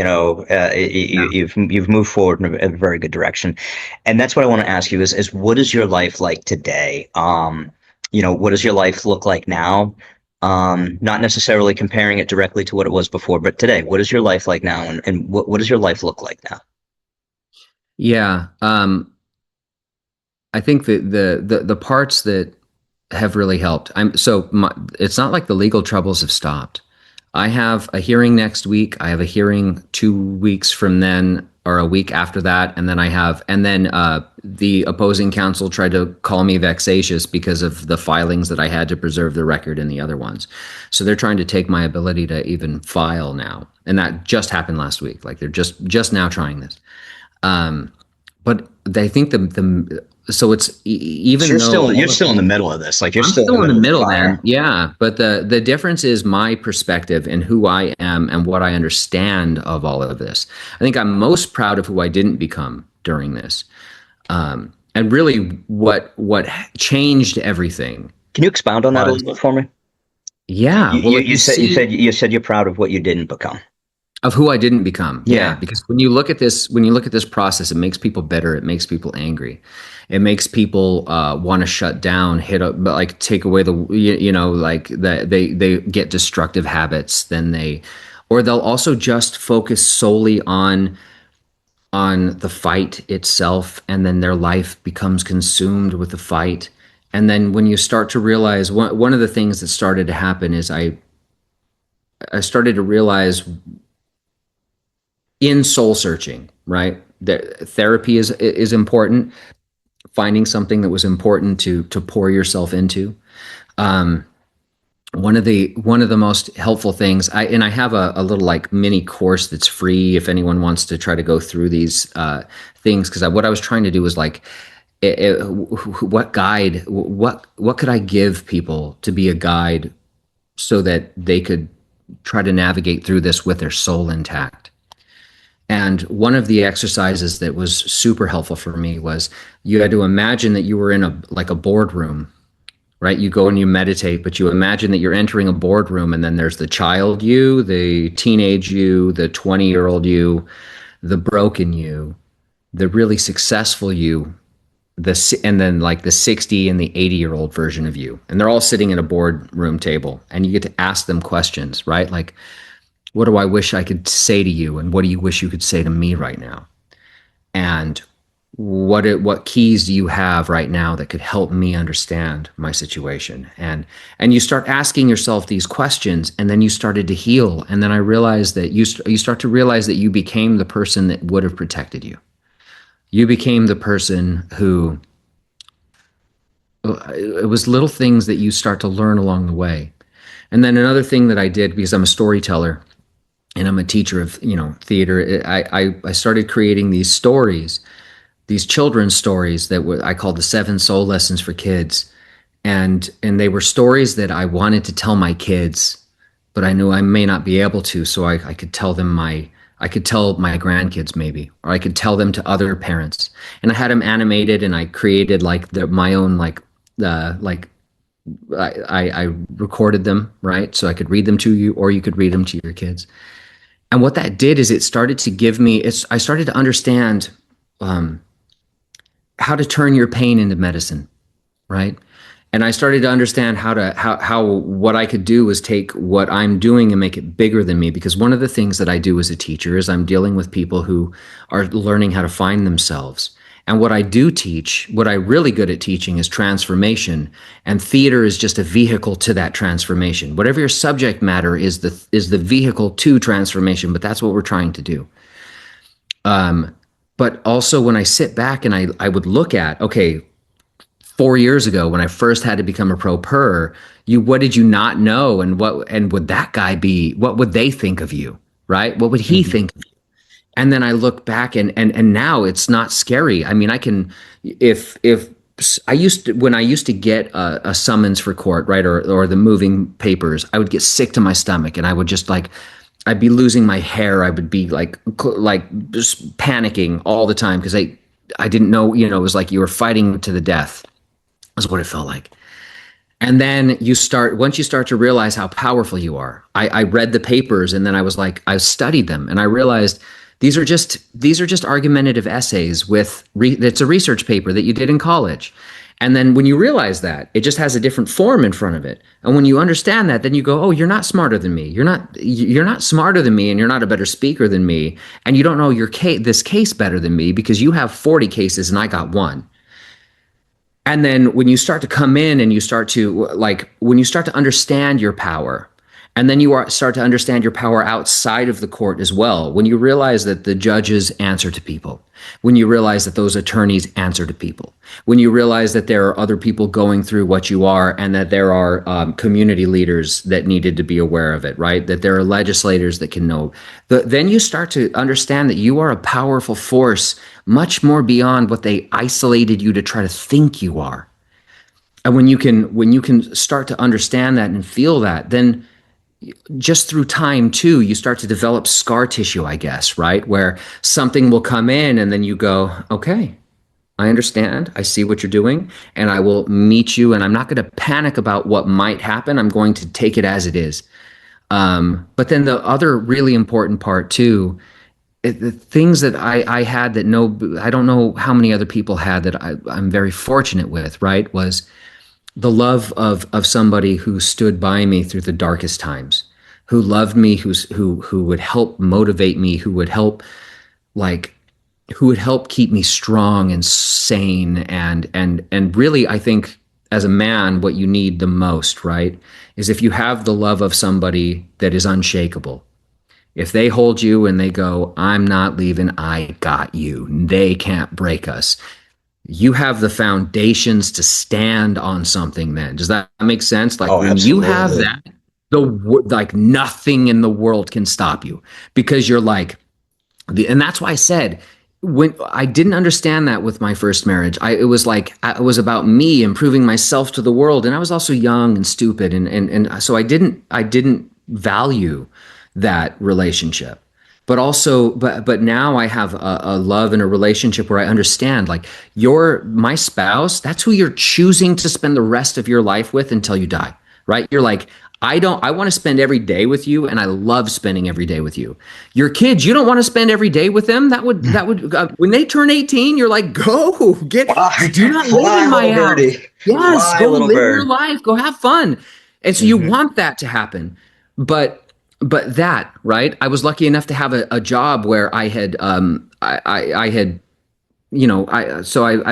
forward in a very good direction, and that's what I want to ask you is what is your life like today? What does your life look like now? Not necessarily comparing it directly to what it was before, but today, what is your life like now, and what does your life look like now? yeah. I think that the parts that have really helped. It's not like the legal troubles have stopped. I have a hearing next week. I have a hearing 2 weeks from then, or a week after that, and then the opposing counsel tried to call me vexatious because of the filings that I had to preserve the record in the other ones. So they're trying to take my ability to even file now, and that just happened last week. Like they're just now trying this. But they think the so it's So even you're though still you're still in the middle of this, like you're I'm still in the still in the middle of the middle, man. fire. Yeah, but the difference is my perspective and who I am and what I understand of all of this. I think I'm most proud of who I didn't become during this, and really what changed everything Can you expound on that a was little bit for me? Yeah. Well, if You you said see you're proud of what you didn't become. of who I didn't become. Yeah, Yeah. because when you look at this process, it makes people bitter. It makes people angry. It makes people want to shut down, hit up, but like take away like that they get destructive habits. Then or they'll also just focus solely on the fight itself, and then their life becomes consumed with the fight. And then when you start to realize one of the things that started to happen is I started to realize in soul searching, right? Therapy is important. Finding something that was important to pour yourself into. Um, one of the most helpful things, I have a little like mini course that's free if anyone wants to try to go through these things, because what I was trying to do was like what could I give people to be a guide so that they could try to navigate through this with their soul intact. And one of the exercises that was super helpful for me was you had to imagine that you were in a boardroom, right? You go and you meditate, but you imagine that you're entering a boardroom, and then there's the child you, the teenage you, the 20-year-old you, the broken you, the really successful you, and then like the 60 and the 80-year-old version of you. And they're all sitting at a boardroom table, and you get to ask them questions, right? Like, what do I wish I could say to you, and what do you wish you could say to me right now? And what keys do you have right now that could help me understand my situation? And you start asking yourself these questions, and then you started to heal. And then I realized that you start to realize that you became the person that would have protected you. You became the person who, it was little things that you start to learn along the way. And then another thing that I did, because I'm a storyteller and I'm a teacher of theater, I started creating these stories, these children's stories that I called the 7 soul lessons for kids. And they were stories that I wanted to tell my kids, but I knew I may not be able to. So I could tell them I could tell my grandkids maybe, or I could tell them to other parents. And I had them animated, and I created like my own like I recorded them, right? So I could read them to you, or you could read them to your kids. And what that did is it started to give me, I started to understand um, how to turn your pain into medicine, right? And I started to understand how what I could do was take what I'm doing and make it bigger than me. Because one of the things that I do as a teacher is I'm dealing with people who are learning how to find themselves. And what I do teach, what I'm really good at teaching, is transformation. And theater is just a vehicle to that transformation. Whatever your subject matter is the vehicle to transformation. But that's what we're trying to do. But also when I sit back and I would look at, okay, 4 years ago when I first had to become a pro per, what did you not know, and would that guy be? What would they think of you, right? What would he Hmm. think of you? And then I look back, and now it's not scary. I mean, I can if when I used to get a summons for court, right, or the moving papers, I would get sick to my stomach, and I would just like. I'd be losing my hair. I would be like just panicking all the time because I didn't know. It was like you were fighting to the death. That's what it felt like. And then once you start to realize how powerful you are. I read the papers, and then I was like, I studied them, and I realized these are just argumentative essays it's a research paper that you did in college. And then when you realize that, it just has a different form in front of it. And when you understand that, then you go, oh, you're not smarter than me. You're not smarter than me, and you're not a better speaker than me. And you don't know this case better than me because you have 40 cases and I got one. And then when you start to come in and when you start to understand your power, and then start to understand your power outside of the court as well, when you realize that the judges answer to people, when you realize that those attorneys answer to people, when you realize that there are other people going through what you are, and that there are community leaders that needed to be aware of it, right? That there are legislators that can know. Then you start to understand that you are a powerful force, much more beyond what they isolated you to try to think you are. And when you can start to understand that and feel that, then just through time too, you start to develop scar tissue, I guess, right? Where something will come in, and then you go, okay, I understand. I see what you're doing, and I will meet you. And I'm not going to panic about what might happen. I'm going to take it as it is. But then the other really important part too, the things that I had that no, I don't know how many other people had that I'm very fortunate with, right? Was the love of somebody who stood by me through the darkest times, who loved me, who would help motivate me, like who would help keep me strong and sane and really I think as a man what you need the most, right, is if you have the love of somebody that is unshakable. If they hold you and they go, I'm not leaving, I got you. They can't break us. You have the foundations to stand on something then. Does that make sense? Like Oh, when you have absolutely. that, like nothing in the world can stop you because you're like, and that's why I said when I didn't understand that with my first marriage, it was like it was about me improving myself to the world, and I was also young and stupid, and so I didn't value that relationship. But also, but now I have a love and a relationship where I understand, like my spouse, that's who you're choosing to spend the rest of your life with until you die, right? You're like, I want to spend every day with you, and I love spending every day with you. Your kids, you don't want to spend every day with them. That would when they turn 18, you're like, go get, Fly, do not live fly, in my little house. birdie. Yes, Fly, go little live your bird. life, go have fun. And so you Hmm. want that to happen. But that, right? I was lucky enough to have a job where I had I've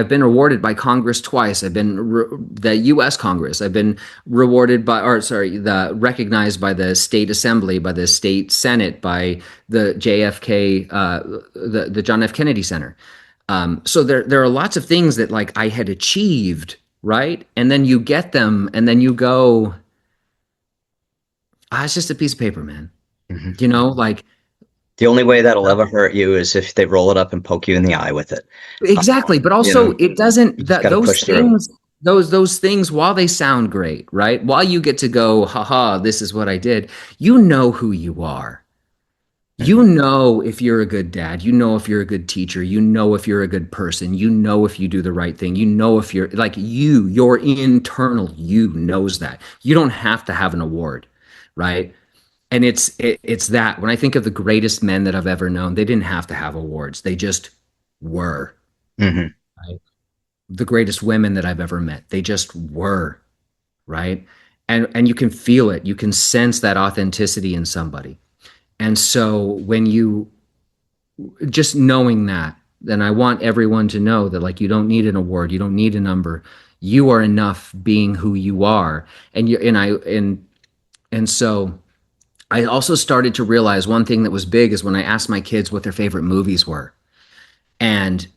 been awarded by Congress twice. I've been the U.S. Congress. I've been rewarded by, or sorry, the recognized by the state assembly, by the state senate, by the JFK, the John F. Kennedy Center. So there are lots of things that like I had achieved, right? And then you get them, and then you go, it's just a piece of paper, man. Hmm. Like The only way that'll ever hurt you is if they roll it up and poke you in the eye with it. exactly, but You also know, it doesn't you just that got to those push through. things those things while they sound great, right? While you get to go, haha, this is what I did, you know who you are. You Hmm. know if you're a good dad, you know if you're a good teacher, you know if you're a good person, you know if you do the right thing, you know if you're like your internal you knows that. You don't have to have an award, right? And it's that when I think of the greatest men that I've ever known, they didn't have to have awards. They just were. Hmm. Right? The greatest women that I've ever met. They just were, right? And you can feel it. You can sense that authenticity in somebody. And so when you just knowing that, then I want everyone to know that like you don't need an award, you don't need a number. You are enough being who you are. And so I also started to realize one thing that was big is when I asked my kids what their favorite movies were. And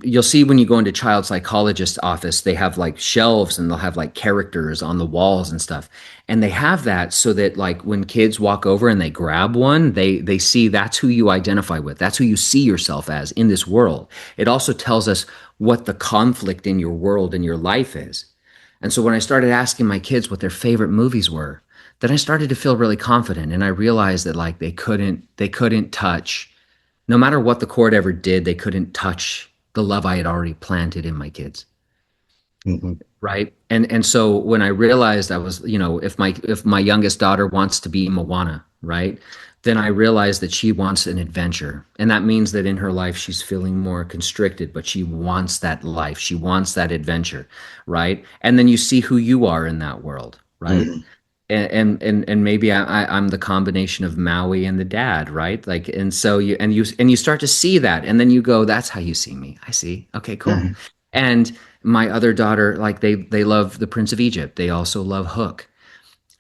you'll see when you go into child psychologist office, they have like shelves and they'll have like characters on the walls and stuff, and they have that so that like when kids walk over and they grab one, they see that's who you identify with, that's who you see yourself as in this world. It also tells us what the conflict in your world and your life is. And so when I started asking my kids what their favorite movies were, then I started to feel really confident, and I realized that like they couldn't touch, no matter what the court ever did, they couldn't touch the love I had already planted in my kids. Hmm. Right. And so when I realized I was, if my youngest daughter wants to be Moana, right, then I realized that she wants an adventure. And that means that in her life she's feeling more constricted, but she wants that life. She wants that adventure. Right. And then you see who you are in that world, right? Hmm. And maybe I'm the combination of Maui and the dad, right? Like, and so you start to see that, and then you go, that's how you see me. I see. Okay, cool. Hmm. And my other daughter, like they love the Prince of Egypt. They also love Hook.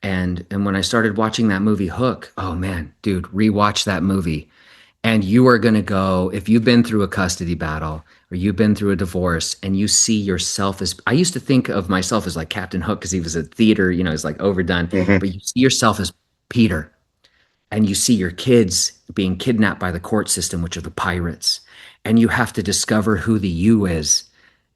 And when I started watching that movie Hook, oh man, dude, rewatch that movie. And you are going to go, if you've been through a custody battle or you've been through a divorce and you see yourself as, I used to think of myself as like Captain Hook because he was a theater, he's like overdone, Hmm. but you see yourself as Peter, and you see your kids being kidnapped by the court system, which are the pirates. And you have to discover who the you is.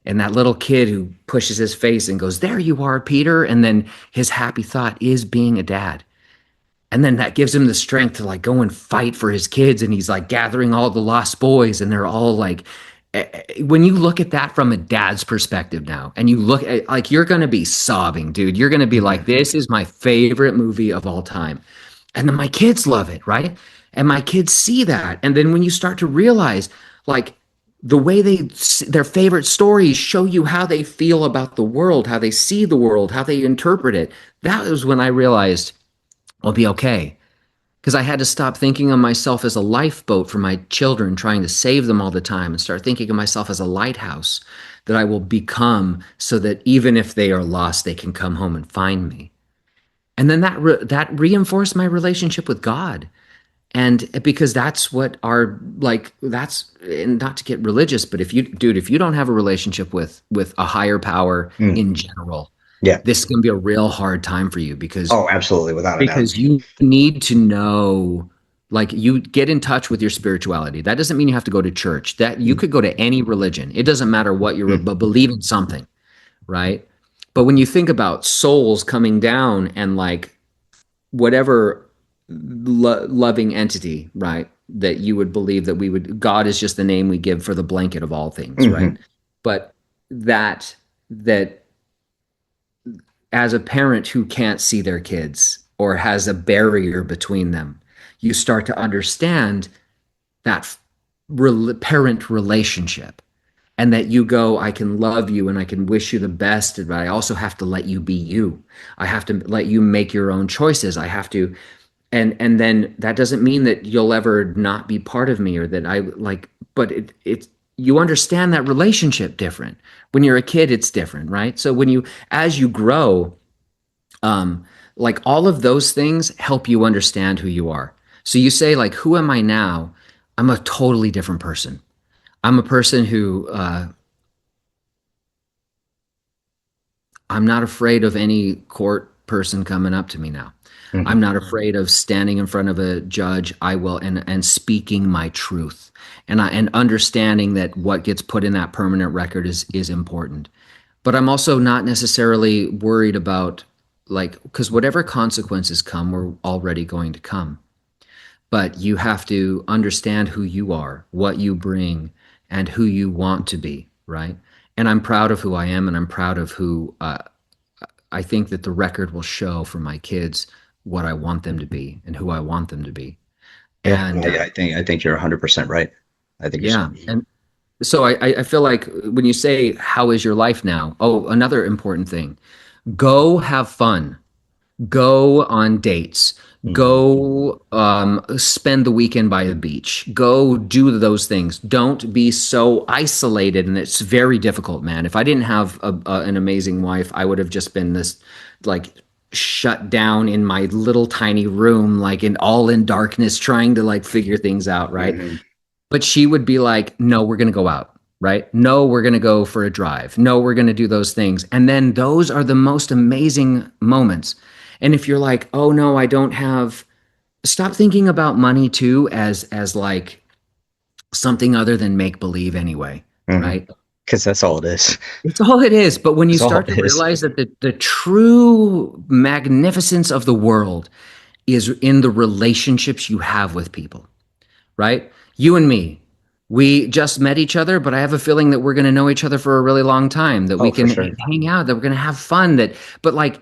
And that little kid who pushes his face and goes, there you are, Peter. And then his happy thought is being a dad. And then that gives him the strength to like go and fight for his kids. And he's like gathering all the lost boys, and they're all like when you look at that from a dad's perspective now, and you look at, like, you're going to be sobbing, dude. You're going to be like, Mhm. this is my favorite movie of all time. And then my kids love it, right? And my kids see that. And then when you start to realize, like, the way their favorite stories show you how they feel about the world, how they see the world, how they interpret it. That was when I realized I'll be okay, because I had to stop thinking of myself as a lifeboat for my children, trying to save them all the time, and start thinking of myself as a lighthouse that I will become, so that even if they are lost, they can come home and find me. And then that reinforced my relationship with God. And because that's what our, like, that's, and not to get religious, but if you don't have a relationship with a higher power Mm. in general, Yeah. this is going to be a real hard time for you, Oh, absolutely, without a doubt. because you need to know, like, you get in touch with your spirituality. That doesn't mean you have to go to church. That you Mm. could go to any religion. It doesn't matter what you're, Mm. but believe in something, right? But when you think about souls coming down and, like, whatever loving entity, right, that you would believe that we would, God is just the name we give for the blanket of all things, right? Mhm. But that as a parent who can't see their kids or has a barrier between them, you start to understand that parent relationship, and that you go, I can love you and I can wish you the best, but I also have to let you be you. I have to let you make your own choices. I have to, and then that doesn't mean that you'll ever not be part of me, or that I, like, but it's, you understand that relationship different. When you're a kid, it's different, right? So when you, as you grow, um, like, all of those things help you understand who you are. So you say, like, who am I now? I'm a totally different person. I'm a person who, I'm not afraid of any court person coming up to me now. I'm Mhm. not afraid of standing in front of a judge. I will, and speaking my truth, and understanding that what gets put in that permanent record is important. But I'm also not necessarily worried about, like, because whatever consequences come, we're already going to come. But you have to understand who you are, what you bring, and who you want to be, right? And I'm proud of who I am, and I'm proud of who, I think that the record will show for my kids what I want them to be and who I want them to be. Yeah, And I think you're 100% right. I think you're so. yeah, and so I feel like when you say, how is your life now? Oh, another important thing: go have fun, go on dates, Mhm. go, spend the weekend by the beach, go do those things. Don't be so isolated. And it's very difficult, man. If I didn't have an amazing wife, I would have just been this, like, shut down in my little tiny room, like, in all in darkness, trying to, like, figure things out, right? Mhm. But she would be like, no, we're going to go out, right? No, we're going to go for a drive. No, we're going to do those things. And then those are the most amazing moments. And if you're like, oh no, I don't have, stop thinking about money too as like something other than make believe anyway, Mhm. right? Because that's all it is. It's all it is. But when you That's all start to it is. realize that the true magnificence of the world is in the relationships you have with people, right? You and me, we just met each other, but I have a feeling that we're going to know each other for a really long time, that we Oh, for can sure. hang out, that we're going to have fun, that, but, like,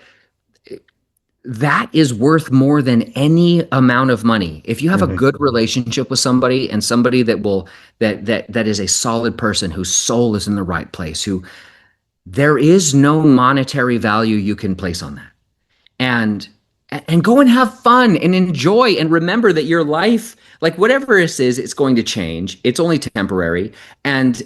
that is worth more than any amount of money. If you have a Mhm. good relationship with somebody, and somebody that will, that is a solid person whose soul is in the right place, who, there is no monetary value you can place on that. And go and have fun and enjoy, and remember that your life, like, whatever this is, it's going to change. It's only temporary. And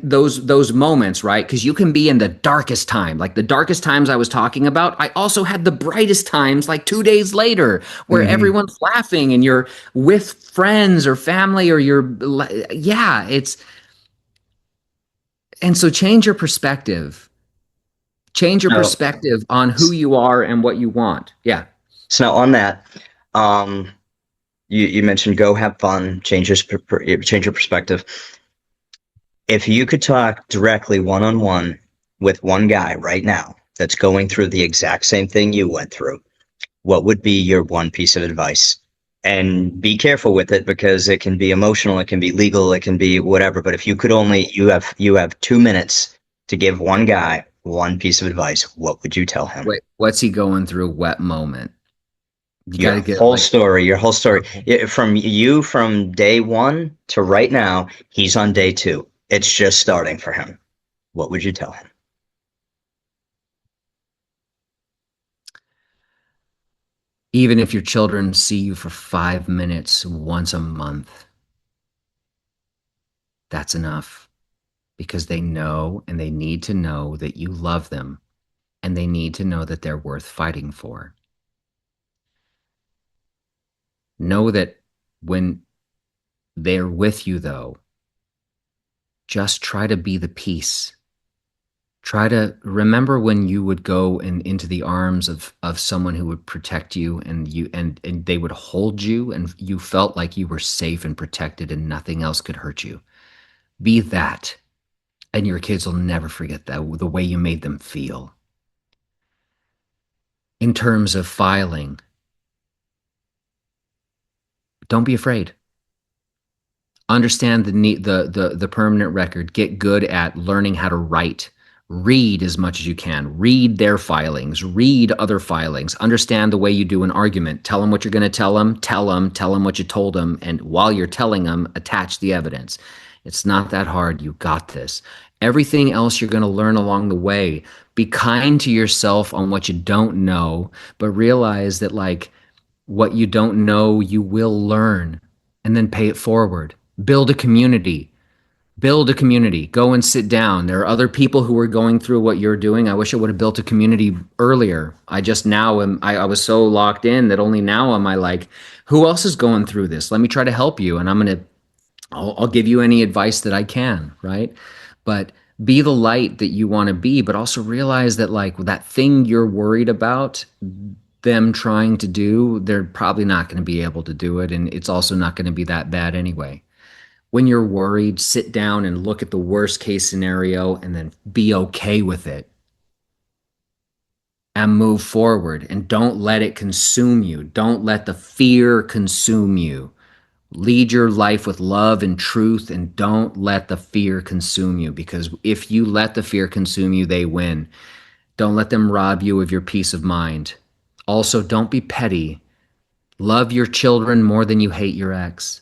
those moments, right? Because you can be in the darkest time, like the darkest times I was talking about. I also had the brightest times, like 2 days later, where Mhm. everyone's laughing and you're with friends or family, or you're, yeah, it's, and so change your So, perspective on who you are and what you want. Yeah. so now on that, um, you mentioned go have fun, change your perspective. If you could talk directly one on one with one guy right now that's going through the exact same thing you went through, what would be your one piece of advice? and be careful with it because it can be emotional, it can be legal, it can be whatever. But if you could only, you have 2 minutes to give one guy one piece of advice, what would you tell him? Wait, what's he going through? Wet moment. You got Your to get whole like, story, your whole story. From day one to right now, he's on day two. It's just starting for him. What would you tell him? even if your children see you for 5 minutes once a month, that's enough because they know and they need to know that you love them and they need to know that they're worth fighting for. Know that when they're with you, though, just try to be the peace. Try to remember when you would go into the arms of someone who would protect you and they would hold you and you felt like you were safe and protected and nothing else could hurt you. Be that. And your kids will never forget that, the way you made them feel. In terms of filing, don't be afraid. Understand the permanent record. Get good at learning how to write. Read as much as you can. Read their filings. Read other filings. Understand the way you do an argument. Tell them what you're going to tell them. Tell them what you told them. And while you're telling them, attach the evidence. It's not that hard. You got this. Everything else you're going to learn along the way. Be kind to yourself on what you don't know, but realize that like what you don't know, you will learn and then pay it forward. Build a community. Build a community. Go and sit down. There are other people who are going through what you're doing. I wish I would have built a community earlier. I just now am, I was so locked in that only now am I like, who else is going through this? Let me try to help you. And I'll give you any advice that I can, right? But be the light that you want to be, but also realize that like that thing you're worried about, them trying to do, they're probably not going to be able to do it. And it's also not going to be that bad anyway. When you're worried, sit down and look at the worst case scenario and then be okay with it and move forward and don't let it consume you. Don't let the fear consume you. Lead your life with love and truth and don't let the fear consume you because if you let the fear consume you, they win. Don't let them rob you of your peace of mind. Also, don't be petty. Love your children more than you hate your ex.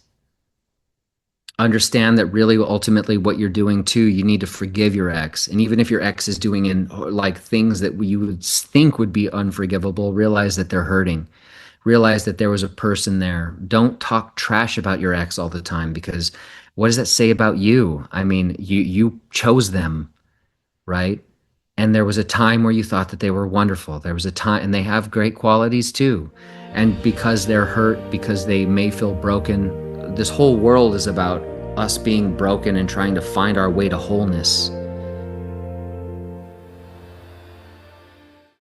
Understand that really ultimately what you're doing too, you need to forgive your ex. And even if your ex is doing in like things that you would think would be unforgivable, realize that they're hurting. Realize that there was a person there. Don't talk trash about your ex all the time because what does that say about you? I mean, you chose them, right? And there was a time where you thought that they were wonderful. There was a time, and they have great qualities too. And because they're hurt, because they may feel broken, this whole world is about us being broken and trying to find our way to wholeness.